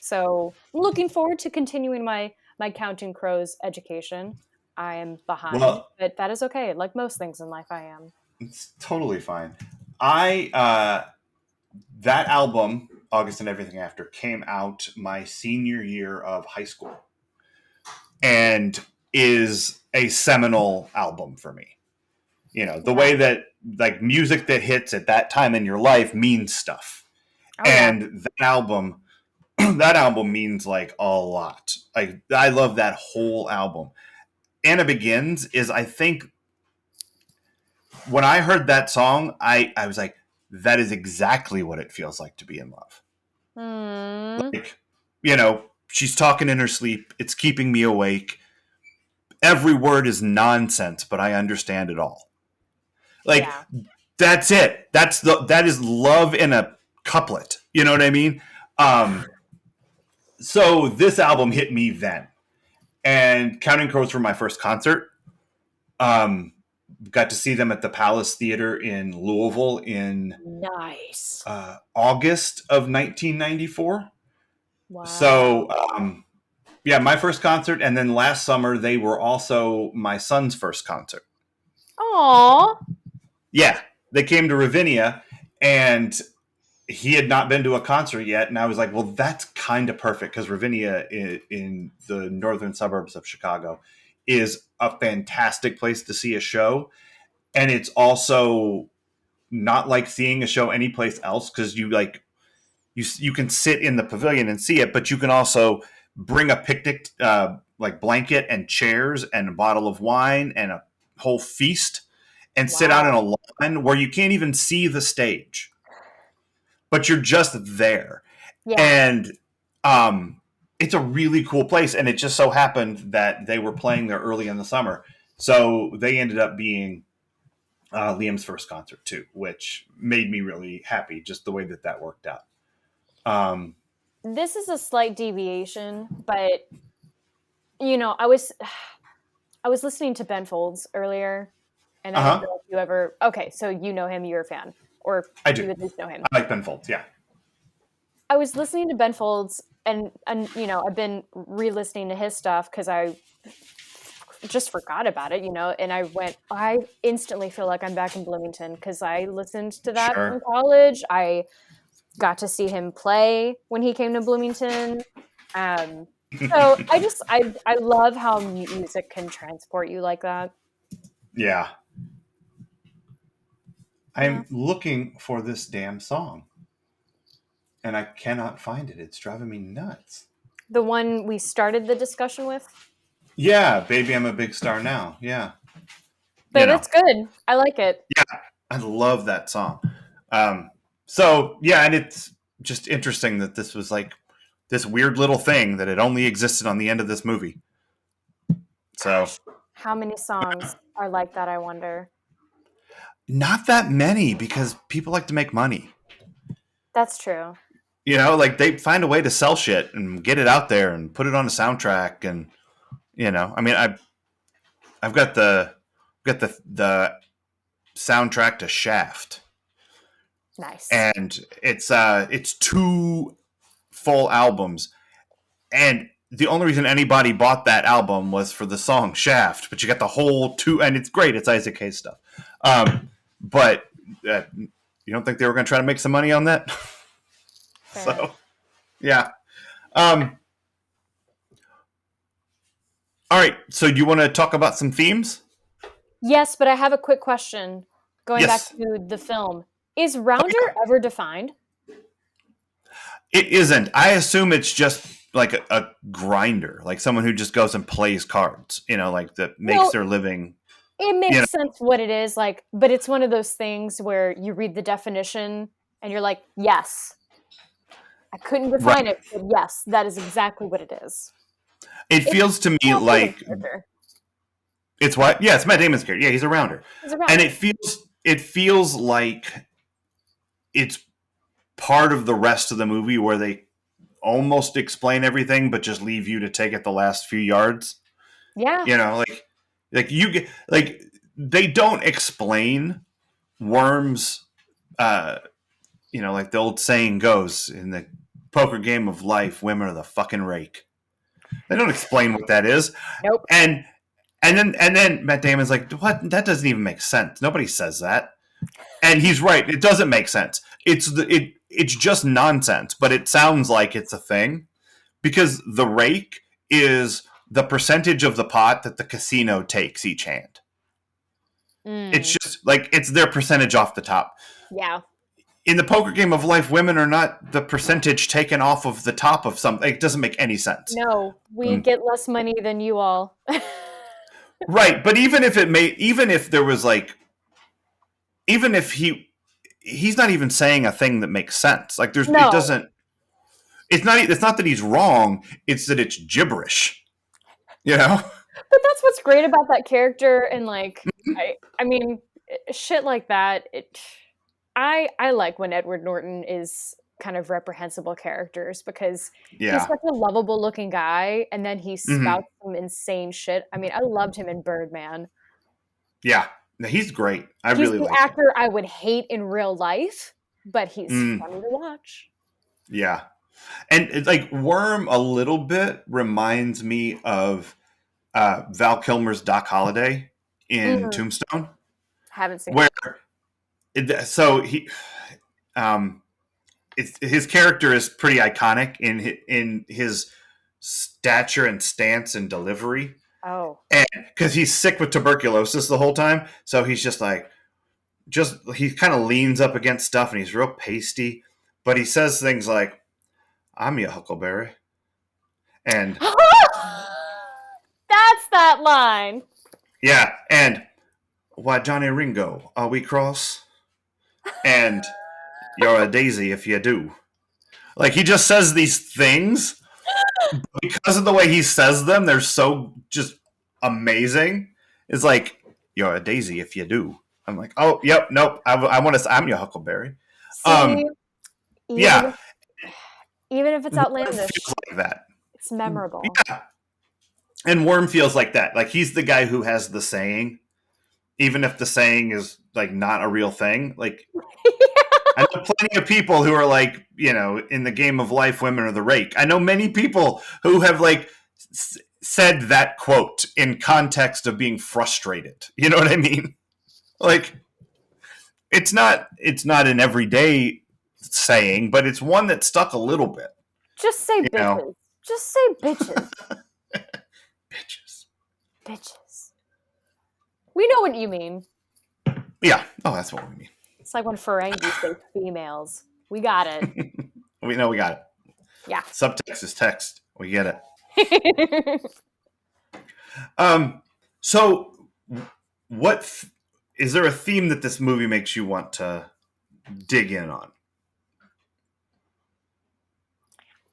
[SPEAKER 2] So looking forward to continuing my Counting Crows education. I am behind, but that is okay. Like most things in life, I am.
[SPEAKER 1] It's totally fine. That album, August and Everything After, came out my senior year of high school and is a seminal album for me. You know, the way that like music that hits at that time in your life means stuff. And that album means like a lot. Like I love that whole album. Anna Begins is, I think, when I heard that song, I was like, that is exactly what it feels like to be in love. Like, you know, she's talking in her sleep. It's keeping me awake. Every word is nonsense, but I understand it all. Like, that's it. That is love in a couplet. You know what I mean? So this album hit me then. And Counting Crows were my first concert. Got to see them at the Palace Theater in Louisville in August of 1994. Wow. So, yeah, my first concert. And then last summer, they were also my son's first concert.
[SPEAKER 2] Aww.
[SPEAKER 1] Yeah, they came to Ravinia, and he had not been to a concert yet. And I was like, well, that's kind of perfect because Ravinia in the northern suburbs of Chicago is a fantastic place to see a show. And it's also not like seeing a show anyplace else because you can sit in the pavilion and see it, but you can also bring a picnic like blanket and chairs and a bottle of wine and a whole feast and sit out in a lawn where you can't even see the stage, but you're just there. And it's a really cool place. And it just so happened that they were playing there early in the summer. So they ended up being Liam's first concert too, which made me really happy, just the way that worked out.
[SPEAKER 2] This is a slight deviation, but you know, I was listening to Ben Folds earlier, and I don't know if you ever. Okay, so you know him, you're a fan, or
[SPEAKER 1] I do.
[SPEAKER 2] You at least know him.
[SPEAKER 1] I like Ben Folds, yeah.
[SPEAKER 2] I was listening to Ben Folds, and you know, I've been re-listening to his stuff because I just forgot about it, you know, and I instantly feel like I'm back in Bloomington because I listened to that in college. I got to see him play when he came to Bloomington. So I love how music can transport you like that.
[SPEAKER 1] Yeah. I'm looking for this damn song and I cannot find it. It's driving me nuts.
[SPEAKER 2] The one we started the discussion with?
[SPEAKER 1] Yeah, Baby I'm a Big Star Now. Yeah.
[SPEAKER 2] But it's good. I like it.
[SPEAKER 1] Yeah, I love that song. So, yeah, and it's just interesting that this was like this weird little thing that it only existed on the end of this movie. So,
[SPEAKER 2] how many songs are like that, I wonder?
[SPEAKER 1] Not that many because people like to make money.
[SPEAKER 2] That's true.
[SPEAKER 1] You know, like they find a way to sell shit and get it out there and put it on a soundtrack. And, you know, I mean, I've got the soundtrack to Shaft.
[SPEAKER 2] Nice.
[SPEAKER 1] And it's 2 full albums. And the only reason anybody bought that album was for the song Shaft, but you got the whole 2, and it's great. It's Isaac Hayes stuff. But you don't think they were going to try to make some money on that? So, yeah. All right. So do you want to talk about some themes?
[SPEAKER 2] Yes, but I have a quick question. Going back to the film. Is Rounder ever defined?
[SPEAKER 1] It isn't. I assume it's just like a grinder, like someone who just goes and plays cards, like that makes their living.
[SPEAKER 2] It makes sense what it is, like, but it's one of those things where you read the definition and you're like, yes. I couldn't define it, but yes, that is exactly what it is.
[SPEAKER 1] It feels to me like it's what? Yeah, it's Matt Damon's character. Yeah, he's a rounder. And it feels like it's part of the rest of the movie where they almost explain everything, but just leave you to take it the last few yards.
[SPEAKER 2] Yeah.
[SPEAKER 1] Like they don't explain Worm's, like the old saying goes in the poker game of life, women are the fucking rake. They don't explain what that is.
[SPEAKER 2] Nope.
[SPEAKER 1] And then Matt Damon's like, what? That doesn't even make sense. Nobody says that. And he's right. It doesn't make sense. It's just nonsense, but it sounds like it's a thing because the rake is the percentage of the pot that the casino takes each hand. It's just like it's their percentage off the top.
[SPEAKER 2] Yeah.
[SPEAKER 1] In the poker game of life, women are not the percentage taken off of the top of something. It doesn't make any sense.
[SPEAKER 2] No, we get less money than you all.
[SPEAKER 1] Right, but even if there was like, even if he's not even saying a thing that makes sense. Like it doesn't. It's not that he's wrong. It's that it's gibberish. But
[SPEAKER 2] that's what's great about that character, and like, I mean, shit like that. I like when Edward Norton is kind of reprehensible characters because he's such a lovable looking guy, and then he spouts some insane shit. I mean, I loved him in Birdman.
[SPEAKER 1] Yeah, he's great. He's really like
[SPEAKER 2] the actor I would hate in real life, but he's funny to watch.
[SPEAKER 1] Yeah, and it's like Worm a little bit reminds me of Val Kilmer's Doc Holliday in Tombstone.
[SPEAKER 2] Haven't seen
[SPEAKER 1] so he, his character is pretty iconic in his stature and stance and delivery.
[SPEAKER 2] Oh,
[SPEAKER 1] and because he's sick with tuberculosis the whole time, so he's just like, he kind of leans up against stuff, and he's real pasty, but he says things like, "I'm your huckleberry," and
[SPEAKER 2] that's that line.
[SPEAKER 1] Yeah, and why, Johnny Ringo, are we cross? And you're a daisy if you do. Like, he just says these things. Because of the way he says them, they're so just amazing. It's like, you're a daisy if you do. I'm like, oh, yep, nope. I'm your huckleberry.
[SPEAKER 2] See,
[SPEAKER 1] yeah.
[SPEAKER 2] Even if it's outlandish.
[SPEAKER 1] Like that.
[SPEAKER 2] It's memorable.
[SPEAKER 1] Yeah. And Worm feels like that. Like, he's the guy who has the saying, even if the saying is like not a real thing. Like, I know plenty of people who are like, in the game of life, women are the rake. I know many people who have like said that quote in context of being frustrated. You know what I mean? Like, it's not an everyday saying, but it's one that stuck a little bit.
[SPEAKER 2] Just say bitches. Just say bitches. Bitches. We know what you mean.
[SPEAKER 1] Yeah. Oh, that's what we mean.
[SPEAKER 2] It's like when Ferengi say females. We got it.
[SPEAKER 1] We know we got it.
[SPEAKER 2] Yeah.
[SPEAKER 1] Subtext is text. We get it. So what is there a theme that this movie makes you want to dig in on?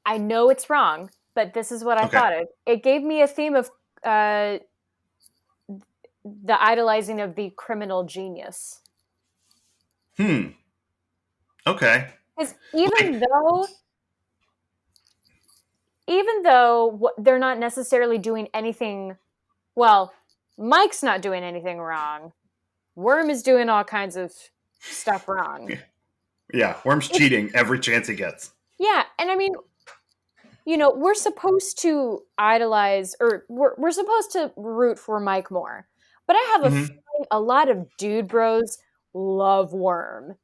[SPEAKER 2] I know it's wrong, but this is what I thought of. It gave me a theme of the idolizing of the criminal genius.
[SPEAKER 1] Okay.
[SPEAKER 2] Because even though they're not necessarily doing anything, well, Mike's not doing anything wrong. Worm is doing all kinds of stuff wrong.
[SPEAKER 1] Yeah, Worm's cheating every chance he gets.
[SPEAKER 2] Yeah, and I mean, we're supposed to idolize, or we're supposed to root for Mike more. But I have a feeling a lot of dude bros love Worm.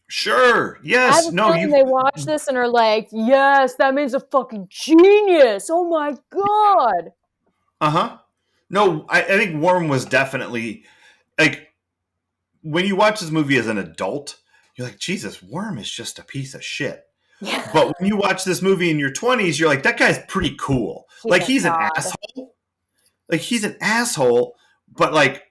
[SPEAKER 1] Sure. Yes.
[SPEAKER 2] I have a feeling they watch this and are like, yes, that man's a fucking genius. Oh my God.
[SPEAKER 1] Uh-huh. No, I think Worm was definitely, like, when you watch this movie as an adult, you're like, Jesus, Worm is just a piece of shit.
[SPEAKER 2] Yeah.
[SPEAKER 1] But when you watch this movie in your 20s, you're like, that guy's pretty cool. Like, he's an
[SPEAKER 2] god.
[SPEAKER 1] asshole. Like, he's an asshole, but like,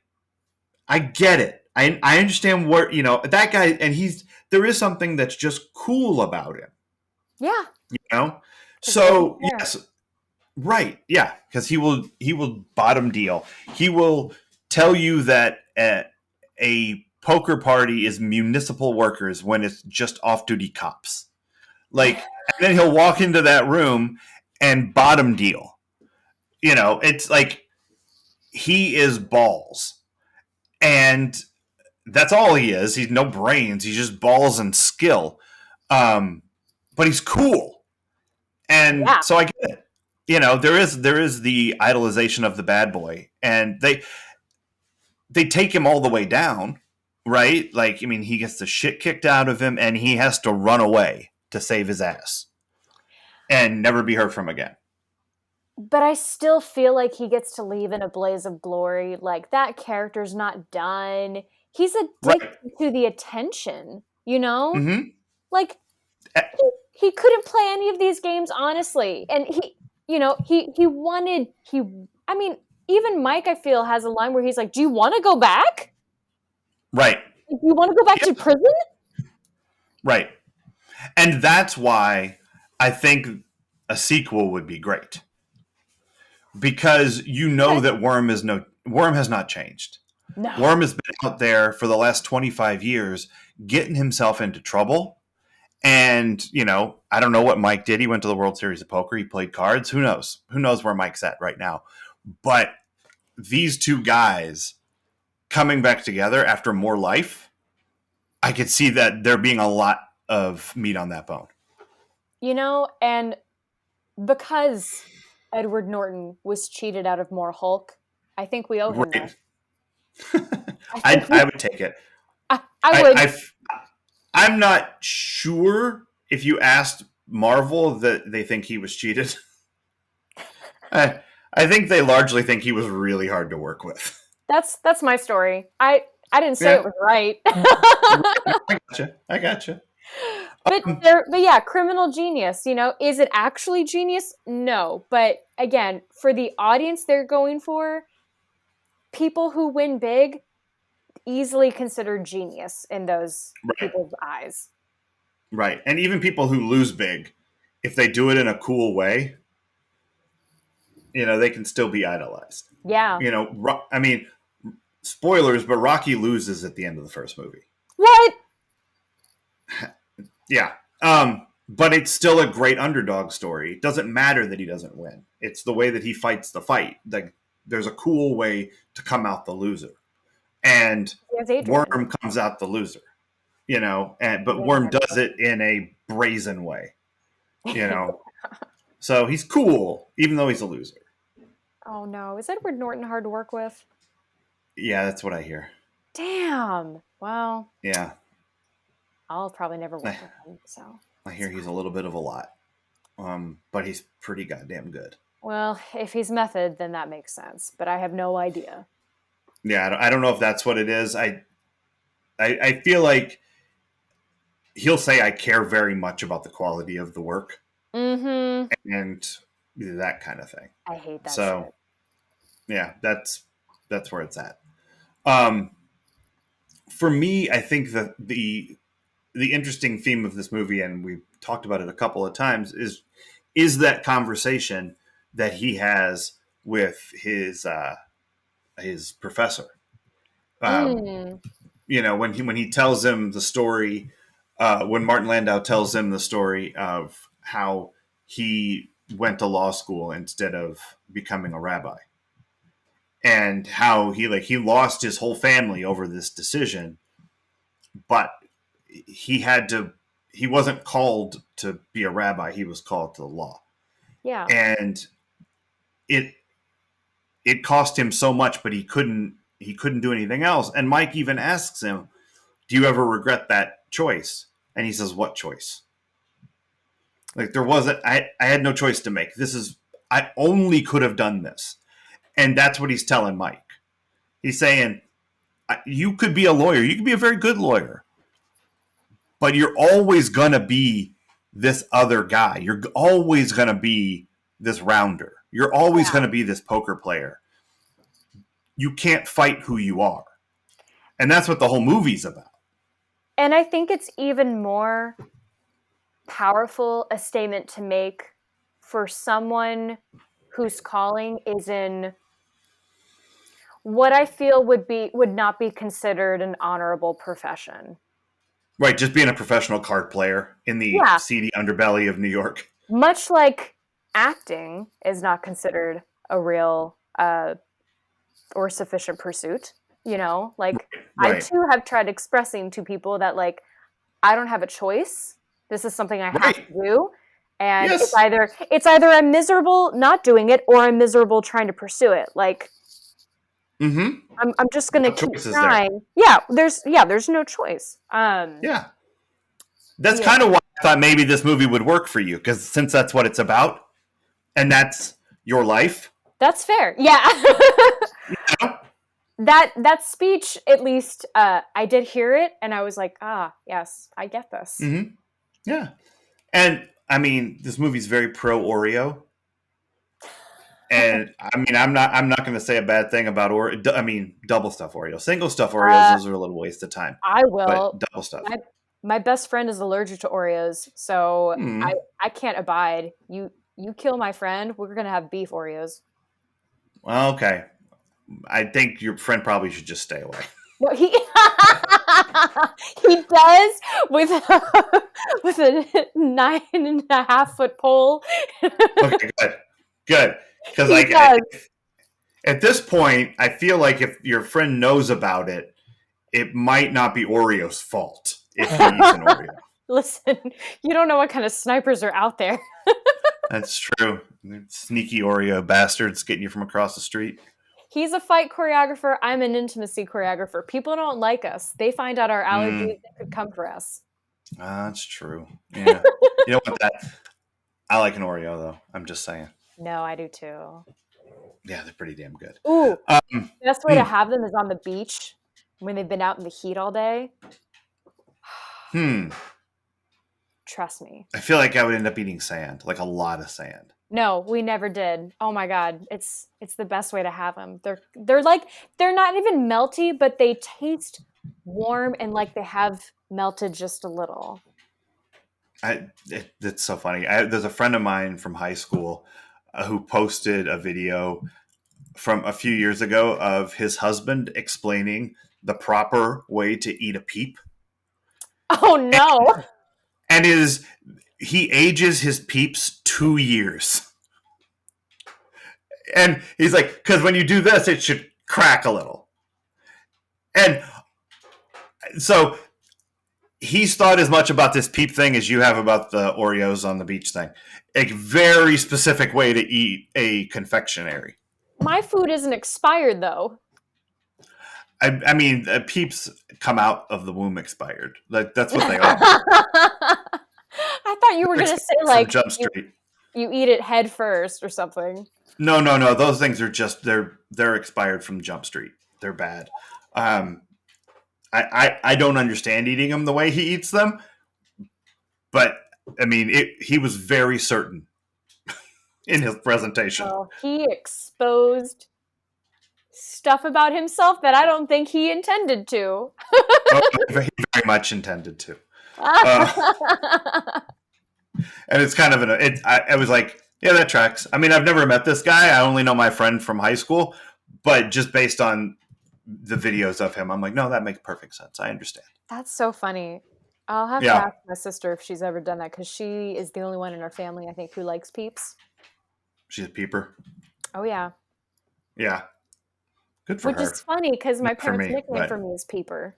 [SPEAKER 1] I get it. I understand what, that guy, and there is something that's just cool about him,
[SPEAKER 2] Yeah.
[SPEAKER 1] you know?
[SPEAKER 2] 'Cause he doesn't
[SPEAKER 1] So,
[SPEAKER 2] care.
[SPEAKER 1] yes, right. Yeah. Because he will bottom deal. He will tell you that a poker party is municipal workers when it's just off-duty cops. Like, and then he'll walk into that room and bottom deal. It's like he is balls. And that's all he is. He's no brains. He's just balls and skill. But he's cool. And
[SPEAKER 2] Yeah.
[SPEAKER 1] so I get it. There is the idolization of the bad boy. And they take him all the way down, right? Like, I mean, he gets the shit kicked out of him and he has to run away to save his ass and never be heard from again.
[SPEAKER 2] But I still feel like he gets to leave in a blaze of glory. Like, that character's not done. He's addicted to the attention,
[SPEAKER 1] Mm-hmm.
[SPEAKER 2] Like, he couldn't play any of these games honestly. And I mean, even Mike, I feel, has a line where he's like, do you want to go back?
[SPEAKER 1] Right.
[SPEAKER 2] Do you want to go back to prison?
[SPEAKER 1] Right. And that's why I think a sequel would be great. Because that Worm has not changed.
[SPEAKER 2] No.
[SPEAKER 1] Worm has been out there for the last 25 years getting himself into trouble. And, I don't know what Mike did. He went to the World Series of Poker. He played cards. Who knows? Who knows where Mike's at right now? But these two guys coming back together after more life, I could see that there being a lot of meat on that bone.
[SPEAKER 2] And because Edward Norton was cheated out of more Hulk, I think we owe him that.
[SPEAKER 1] I would take it.
[SPEAKER 2] I would.
[SPEAKER 1] I'm not sure if you asked Marvel that they think he was cheated. I think they largely think he was really hard to work with.
[SPEAKER 2] That's my story. I didn't say it was right.
[SPEAKER 1] I gotcha.
[SPEAKER 2] But yeah, criminal genius, is it actually genius? No. But again, for the audience they're going for, people who win big, easily considered genius in those people's eyes.
[SPEAKER 1] Right. And even people who lose big, if they do it in a cool way, they can still be idolized.
[SPEAKER 2] Yeah.
[SPEAKER 1] I mean, spoilers, but Rocky loses at the end of the first movie.
[SPEAKER 2] What?
[SPEAKER 1] Yeah. But it's still a great underdog story. It doesn't matter that he doesn't win. It's the way that he fights the fight. Like, there's a cool way to come out the loser. And Worm comes out the loser. But Worm does it in a brazen way. So he's cool, even though he's a loser.
[SPEAKER 2] Oh no. Is Edward Norton hard to work with?
[SPEAKER 1] Yeah, that's what I hear.
[SPEAKER 2] Damn. Well.
[SPEAKER 1] Yeah.
[SPEAKER 2] I'll probably never work with him, so.
[SPEAKER 1] I hear he's a little bit of a lot. But he's pretty goddamn good.
[SPEAKER 2] Well, if he's method, then that makes sense. But I have no idea.
[SPEAKER 1] Yeah, I don't know if that's what it is. I feel like he'll say, I care very much about the quality of the work.
[SPEAKER 2] Mm-hmm.
[SPEAKER 1] And that kind of thing.
[SPEAKER 2] I hate that
[SPEAKER 1] shit. Yeah, that's where it's at. For me, I think that the interesting theme of this movie, and we've talked about it a couple of times, is that conversation that he has with his professor. When he tells him the story, when Martin Landau tells him the story of how he went to law school instead of becoming a rabbi, and how he lost his whole family over this decision, but he wasn't called to be a rabbi. He was called to the law.
[SPEAKER 2] Yeah.
[SPEAKER 1] And it cost him so much, but he couldn't do anything else. And Mike even asks him, do you ever regret that choice? And he says, what choice? Like, I had no choice to make. I only could have done this. And that's what he's telling Mike. He's saying, you could be a lawyer. You could be a very good lawyer. But you're always going to be this other guy. You're always going to be this rounder. You're always going to be this poker player. You can't fight who you are. And that's what the whole movie's about.
[SPEAKER 2] And I think it's even more powerful a statement to make for someone whose calling is in what I feel would not be considered an honorable profession.
[SPEAKER 1] Right, just being a professional card player in the seedy underbelly of New York.
[SPEAKER 2] Much like acting is not considered a real or sufficient pursuit, you know? Like, I too have tried expressing to people that, like, I don't have a choice. This is something I have to do. And it's either I'm miserable not doing it or I'm miserable trying to pursue it. Like, I'm just going to keep trying. There's no choice.
[SPEAKER 1] That's kind of why I thought maybe this movie would work for you, because since that's what it's about, and that's your life.
[SPEAKER 2] That's fair. Yeah. That speech, at least, I did hear it, and I was like, yes, I get this.
[SPEAKER 1] Mm-hmm. Yeah. And, I mean, this movie's very pro-Oreo. And, I mean, I'm not going to say a bad thing about Oreo. I mean, double stuff Oreos. Single stuff Oreos, those are a little waste of time.
[SPEAKER 2] I will.
[SPEAKER 1] But double stuff.
[SPEAKER 2] My best friend is allergic to Oreos, so I can't abide. You kill my friend, we're going to have beef Oreos.
[SPEAKER 1] Well, okay. I think your friend probably should just stay away.
[SPEAKER 2] No, he does with a 9.5-foot pole.
[SPEAKER 1] Okay, good. Because at this point, I feel like if your friend knows about it, it might not be Oreo's fault if he eats an Oreo.
[SPEAKER 2] Listen, you don't know what kind of snipers are out there.
[SPEAKER 1] That's true. Sneaky Oreo bastards getting you from across the street.
[SPEAKER 2] He's a fight choreographer. I'm an intimacy choreographer. People don't like us. They find out our allergies that could come for us.
[SPEAKER 1] That's true. Yeah. You know what? I like an Oreo, though. I'm just saying.
[SPEAKER 2] No, I do too.
[SPEAKER 1] Yeah, they're pretty damn good.
[SPEAKER 2] Ooh, the best way to have them is on the beach when they've been out in the heat all day. Trust me.
[SPEAKER 1] I feel like I would end up eating sand, like a lot of sand.
[SPEAKER 2] No, we never did. Oh my God. It's the best way to have them. They're not even melty, but they taste warm and like they have melted just a little.
[SPEAKER 1] It's so funny. There's a friend of mine from high school who posted a video from a few years ago of his husband explaining the proper way to eat a peep.
[SPEAKER 2] Oh no.
[SPEAKER 1] And he ages his peeps 2 years. And he's like, because when you do this, it should crack a little. And so he's thought as much about this peep thing as you have about the Oreos on the beach thing. A very specific way to eat a confectionery.
[SPEAKER 2] My food isn't expired, though.
[SPEAKER 1] I mean, peeps come out of the womb expired. Like, that's what they are.
[SPEAKER 2] I thought you were going to say, like,
[SPEAKER 1] Jump Street.
[SPEAKER 2] You eat it head first or something.
[SPEAKER 1] No. Those things are just, they're expired from Jump Street. They're bad. I don't understand eating them the way he eats them. But, I mean, he was very certain in his presentation.
[SPEAKER 2] Well, he exposed stuff about himself that I don't think he intended to.
[SPEAKER 1] He very much intended to. And it's kind of I was like, yeah, that tracks. I mean, I've never met this guy. I only know my friend from high school, but just based on the videos of him, I'm like, no, that makes perfect sense. I understand.
[SPEAKER 2] That's so funny. I'll have to ask my sister if she's ever done that, because she is the only one in our family, I think, who likes peeps.
[SPEAKER 1] She's a peeper.
[SPEAKER 2] Oh, yeah.
[SPEAKER 1] Yeah. Good for her.
[SPEAKER 2] Which is funny, because my parents' nickname for me is Peeper.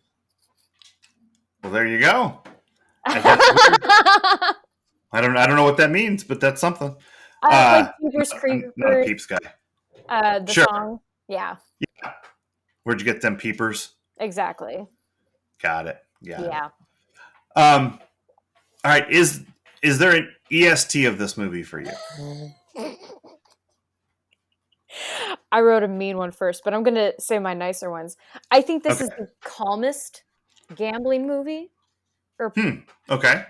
[SPEAKER 1] Well, there you go. I don't know what that means, but that's something.
[SPEAKER 2] Like Peepers Creepers.
[SPEAKER 1] I'm not a Peeps guy.
[SPEAKER 2] The song. Yeah.
[SPEAKER 1] Where'd you get them peepers?
[SPEAKER 2] Exactly.
[SPEAKER 1] Got it.
[SPEAKER 2] Yeah.
[SPEAKER 1] All right. Is there an EST of this movie for you?
[SPEAKER 2] I wrote a mean one first, but I'm going to say my nicer ones. I think this is the calmest gambling movie.
[SPEAKER 1] Okay.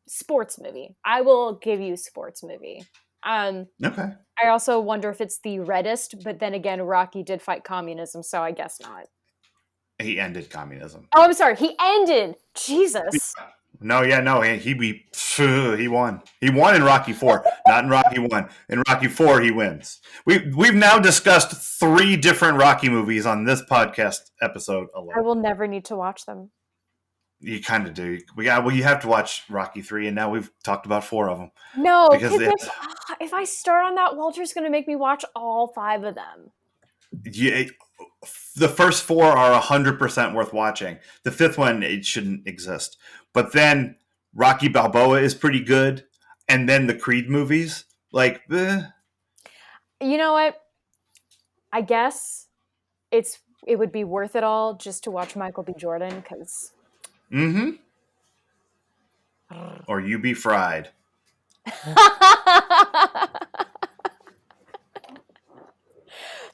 [SPEAKER 2] sports movie. I will give you sports movie.
[SPEAKER 1] Okay.
[SPEAKER 2] I also wonder if it's the reddest, but then again, Rocky did fight communism, so I guess not.
[SPEAKER 1] He ended communism.
[SPEAKER 2] Oh, I'm sorry. He ended. Jesus.
[SPEAKER 1] No, he won. He won in Rocky 4, not in Rocky 1. In Rocky 4, he wins. We've now discussed 3 different Rocky movies on this podcast episode alone.
[SPEAKER 2] I will never need to watch them.
[SPEAKER 1] You kind of do. You have to watch Rocky 3, and now we've talked about 4 of them.
[SPEAKER 2] No, because if I start on that, Walter's going to make me watch all 5 of them.
[SPEAKER 1] Yeah, the first 4 are 100% worth watching. The 5th one, it shouldn't exist. But then Rocky Balboa is pretty good, and then the Creed movies, like,
[SPEAKER 2] You know what? I guess it would be worth it all just to watch Michael B. Jordan, because.
[SPEAKER 1] Mm-hmm. Or you be fried.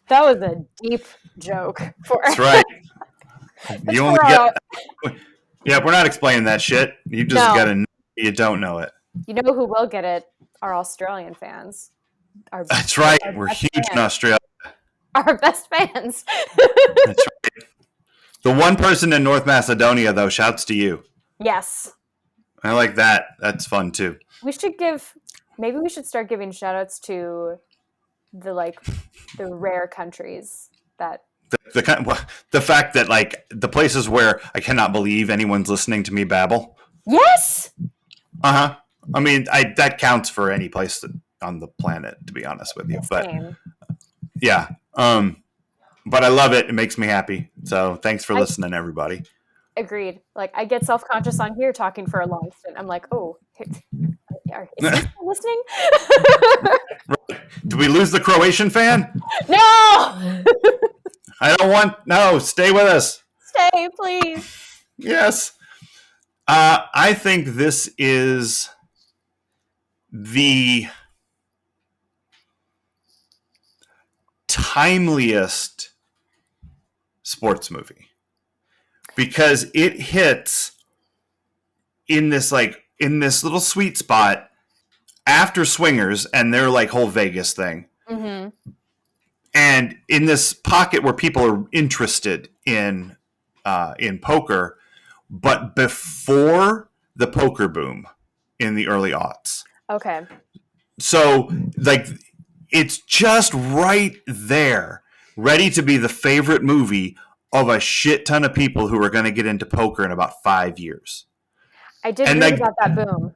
[SPEAKER 2] That was a deep joke.
[SPEAKER 1] That's right. You only get. Yeah, we're not explaining that shit. You just gotta know you don't know it.
[SPEAKER 2] You know who will get it? Our Australian fans.
[SPEAKER 1] That's right. We're huge in Australia.
[SPEAKER 2] Our best fans.
[SPEAKER 1] That's right. The one person in North Macedonia, though, shouts to you.
[SPEAKER 2] Yes.
[SPEAKER 1] I like that. That's fun, too.
[SPEAKER 2] Maybe we should start giving shout-outs to the rare countries that...
[SPEAKER 1] The fact that, like, the places where I cannot believe anyone's listening to me babble.
[SPEAKER 2] Yes!
[SPEAKER 1] Uh-huh. I mean, that counts for any place on the planet, to be honest with you.
[SPEAKER 2] Same.
[SPEAKER 1] But, yeah. But I love it. It makes me happy. So thanks for listening, everybody.
[SPEAKER 2] Agreed. Like, I get self-conscious on here talking for a long stint. I'm like, oh, is he still listening?
[SPEAKER 1] Did we lose the Croatian fan?
[SPEAKER 2] No!
[SPEAKER 1] I don't want... No, stay with us.
[SPEAKER 2] Stay, please.
[SPEAKER 1] Yes. I think this is the timeliest sports movie because it hits in this little sweet spot after Swingers and their like whole Vegas thing.
[SPEAKER 2] Mm-hmm.
[SPEAKER 1] And in this pocket where people are interested in poker, but before the poker boom in the early aughts.
[SPEAKER 2] Okay.
[SPEAKER 1] So, like, it's just right there, ready to be the favorite movie of a shit ton of people who are going to get into poker in about 5 years.
[SPEAKER 2] I did read about that boom.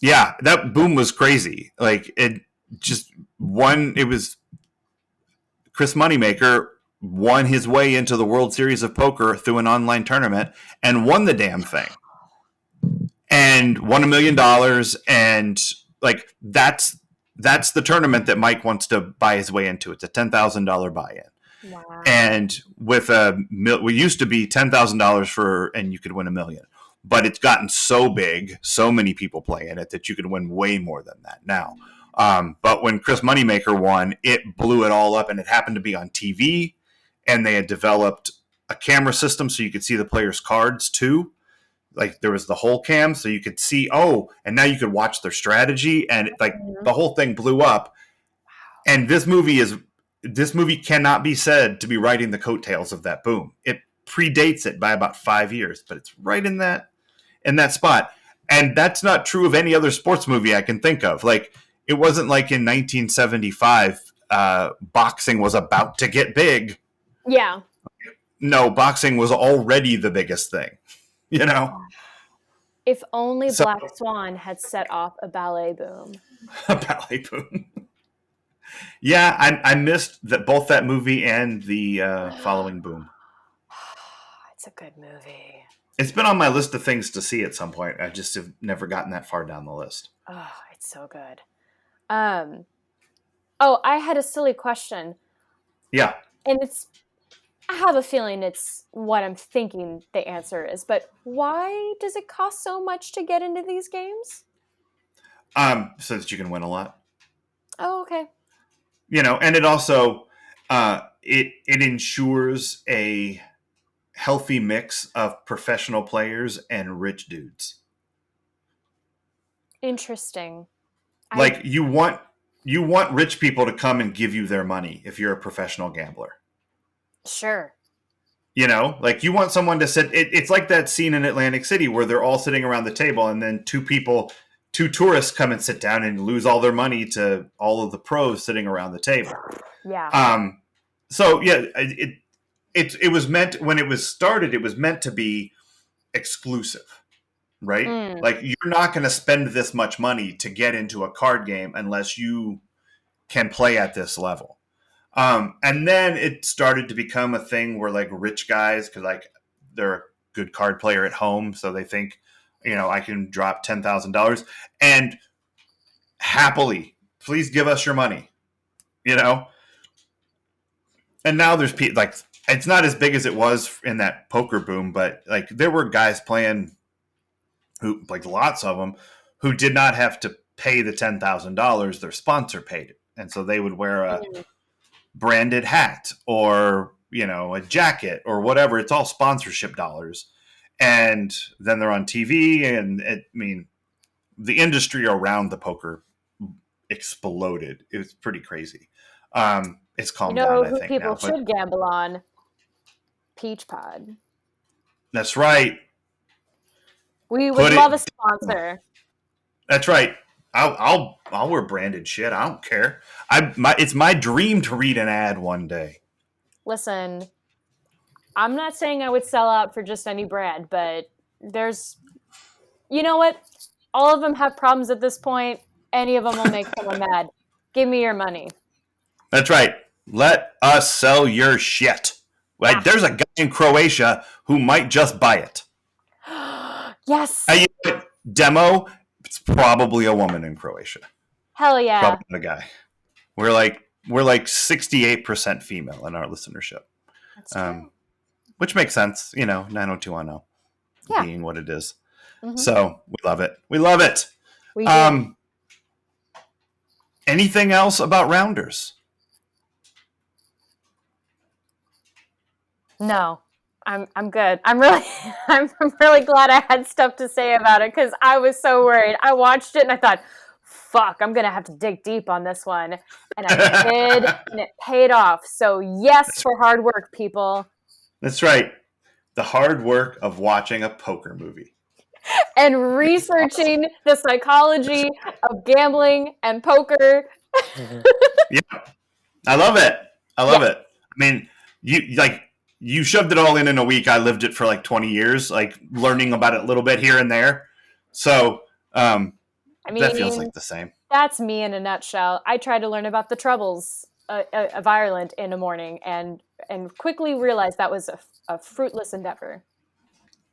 [SPEAKER 1] Yeah, that boom was crazy. Like, it was Chris Moneymaker won his way into the World Series of Poker through an online tournament and won the damn thing. And won $1 million. And like that's the tournament that Mike wants to buy his way into. It's a $10,000 buy-in.
[SPEAKER 2] Wow.
[SPEAKER 1] And with we used to be $10,000 and you could win $1 million. But it's gotten so big, so many people playing it that you could win way more than that now. But when Chris Moneymaker won, it blew it all up, and it happened to be on TV. And they had developed a camera system so you could see the players' cards too. Like there was the whole cam, so you could see, and now you could watch their strategy, and the whole thing blew up. And this movie cannot be said to be riding the coattails of that boom. It predates it by about 5 years, but it's right in that spot. And that's not true of any other sports movie I can think of. Like it wasn't like in 1975, boxing was about to get big.
[SPEAKER 2] Yeah.
[SPEAKER 1] No, boxing was already the biggest thing, you know?
[SPEAKER 2] If only Black Swan had set off a ballet boom.
[SPEAKER 1] A ballet boom. Yeah, I missed both that movie and the following boom.
[SPEAKER 2] It's a good movie.
[SPEAKER 1] It's been on my list of things to see at some point. I just have never gotten that far down the list.
[SPEAKER 2] Oh, it's so good. I had a silly question.
[SPEAKER 1] Yeah.
[SPEAKER 2] And I have a feeling it's what I'm thinking the answer is, but why does it cost so much to get into these games?
[SPEAKER 1] So that you can win a lot.
[SPEAKER 2] Oh, okay.
[SPEAKER 1] You know, and it also it ensures a healthy mix of professional players and rich dudes.
[SPEAKER 2] Interesting.
[SPEAKER 1] Like you want rich people to come and give you their money if you're a professional gambler.
[SPEAKER 2] Sure.
[SPEAKER 1] You know, like you want someone to sit. It's like that scene in Atlantic City where they're all sitting around the table, and then two tourists come and sit down and lose all their money to all of the pros sitting around the table.
[SPEAKER 2] Yeah.
[SPEAKER 1] So yeah, it was meant, when it was started, it was meant to be exclusive, right? Like you're not going to spend this much money to get into a card game unless you can play at this level. And then it started to become a thing where like rich guys, because like they're a good card player at home, so they think, you know, I can drop $10,000 and happily, please give us your money, you know. And now there's people like, it's not as big as it was in that poker boom, but like there were guys playing who, like lots of them, who did not have to pay the $10,000. Their sponsor paid it, and so they would wear a branded hat or, you know, a jacket or whatever. It's all sponsorship dollars. And then they're on TV, and I mean, the industry around the poker exploded. It was pretty crazy. It's calmed down, I think,
[SPEAKER 2] people
[SPEAKER 1] now.
[SPEAKER 2] should gamble on? Peach Pod.
[SPEAKER 1] That's right.
[SPEAKER 2] We would love a sponsor.
[SPEAKER 1] That's right. I'll wear branded shit. I don't care. It's my dream to read an ad one day.
[SPEAKER 2] Listen, I'm not saying I would sell out for just any brand, but there's, you know what? All of them have problems at this point. Any of them will make someone mad. Give me your money.
[SPEAKER 1] That's right. Let us sell your shit. Like, there's a guy in Croatia who might just buy it.
[SPEAKER 2] Yes.
[SPEAKER 1] Demo. It's probably a woman in Croatia.
[SPEAKER 2] Hell yeah.
[SPEAKER 1] Probably not a guy. We're like 68% female in our listenership.
[SPEAKER 2] That's true.
[SPEAKER 1] Which makes sense, you know, 90210 being what it is.
[SPEAKER 2] Mm-hmm.
[SPEAKER 1] So we love it. We love it.
[SPEAKER 2] We do.
[SPEAKER 1] Anything else about Rounders?
[SPEAKER 2] No. I'm good. I'm really glad I had stuff to say about it, because I was so worried. I watched it and I thought, fuck, I'm gonna have to dig deep on this one. And I did, and it paid off. So yes, for hard work, people. That's
[SPEAKER 1] right. The hard work of watching a poker movie.
[SPEAKER 2] And researching the psychology of gambling and poker.
[SPEAKER 1] Yeah. I love it. I love it. I mean, you shoved it all in a week. I lived it for like 20 years, like learning about it a little bit here and there. So that feels like the same.
[SPEAKER 2] That's me in a nutshell. I tried to learn about the troubles of Ireland in a morning and quickly realized that was a fruitless endeavor.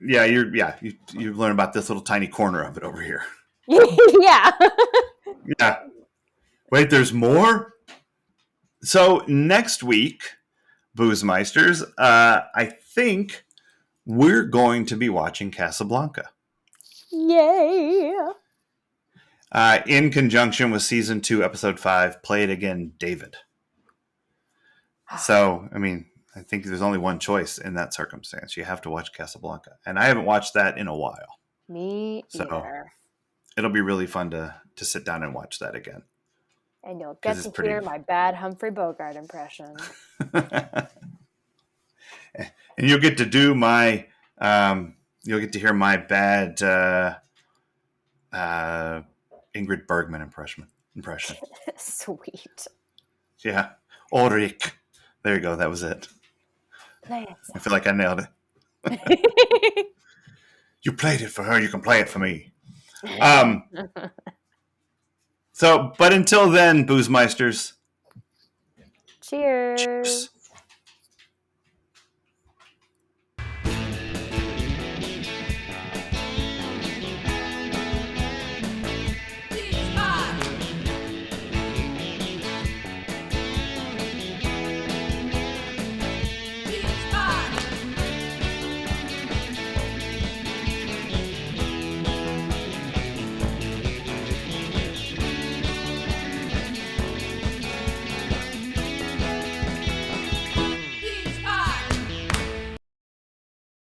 [SPEAKER 1] Yeah, you learn about this little tiny corner of it over here.
[SPEAKER 2] Yeah.
[SPEAKER 1] Yeah. Wait, there's more? So next week, Boozemeisters, I think we're going to be watching Casablanca.
[SPEAKER 2] Yay!
[SPEAKER 1] In conjunction with season 2, episode 5, Play It Again, David. So, I mean, I think there's only one choice in that circumstance. You have to watch Casablanca. And I haven't watched that in a while.
[SPEAKER 2] Me either. So
[SPEAKER 1] it'll be really fun to sit down and watch that again.
[SPEAKER 2] And you'll get to hear my bad Humphrey Bogart impression.
[SPEAKER 1] And you'll get to do my, you'll get to hear my bad Ingrid Bergman impression.
[SPEAKER 2] Sweet.
[SPEAKER 1] Yeah. Ulrich. There you go. That was it.
[SPEAKER 2] Play it.
[SPEAKER 1] I feel like I nailed it. You played it for her. You can play it for me. So, but until then, Boozemeisters.
[SPEAKER 2] Cheers.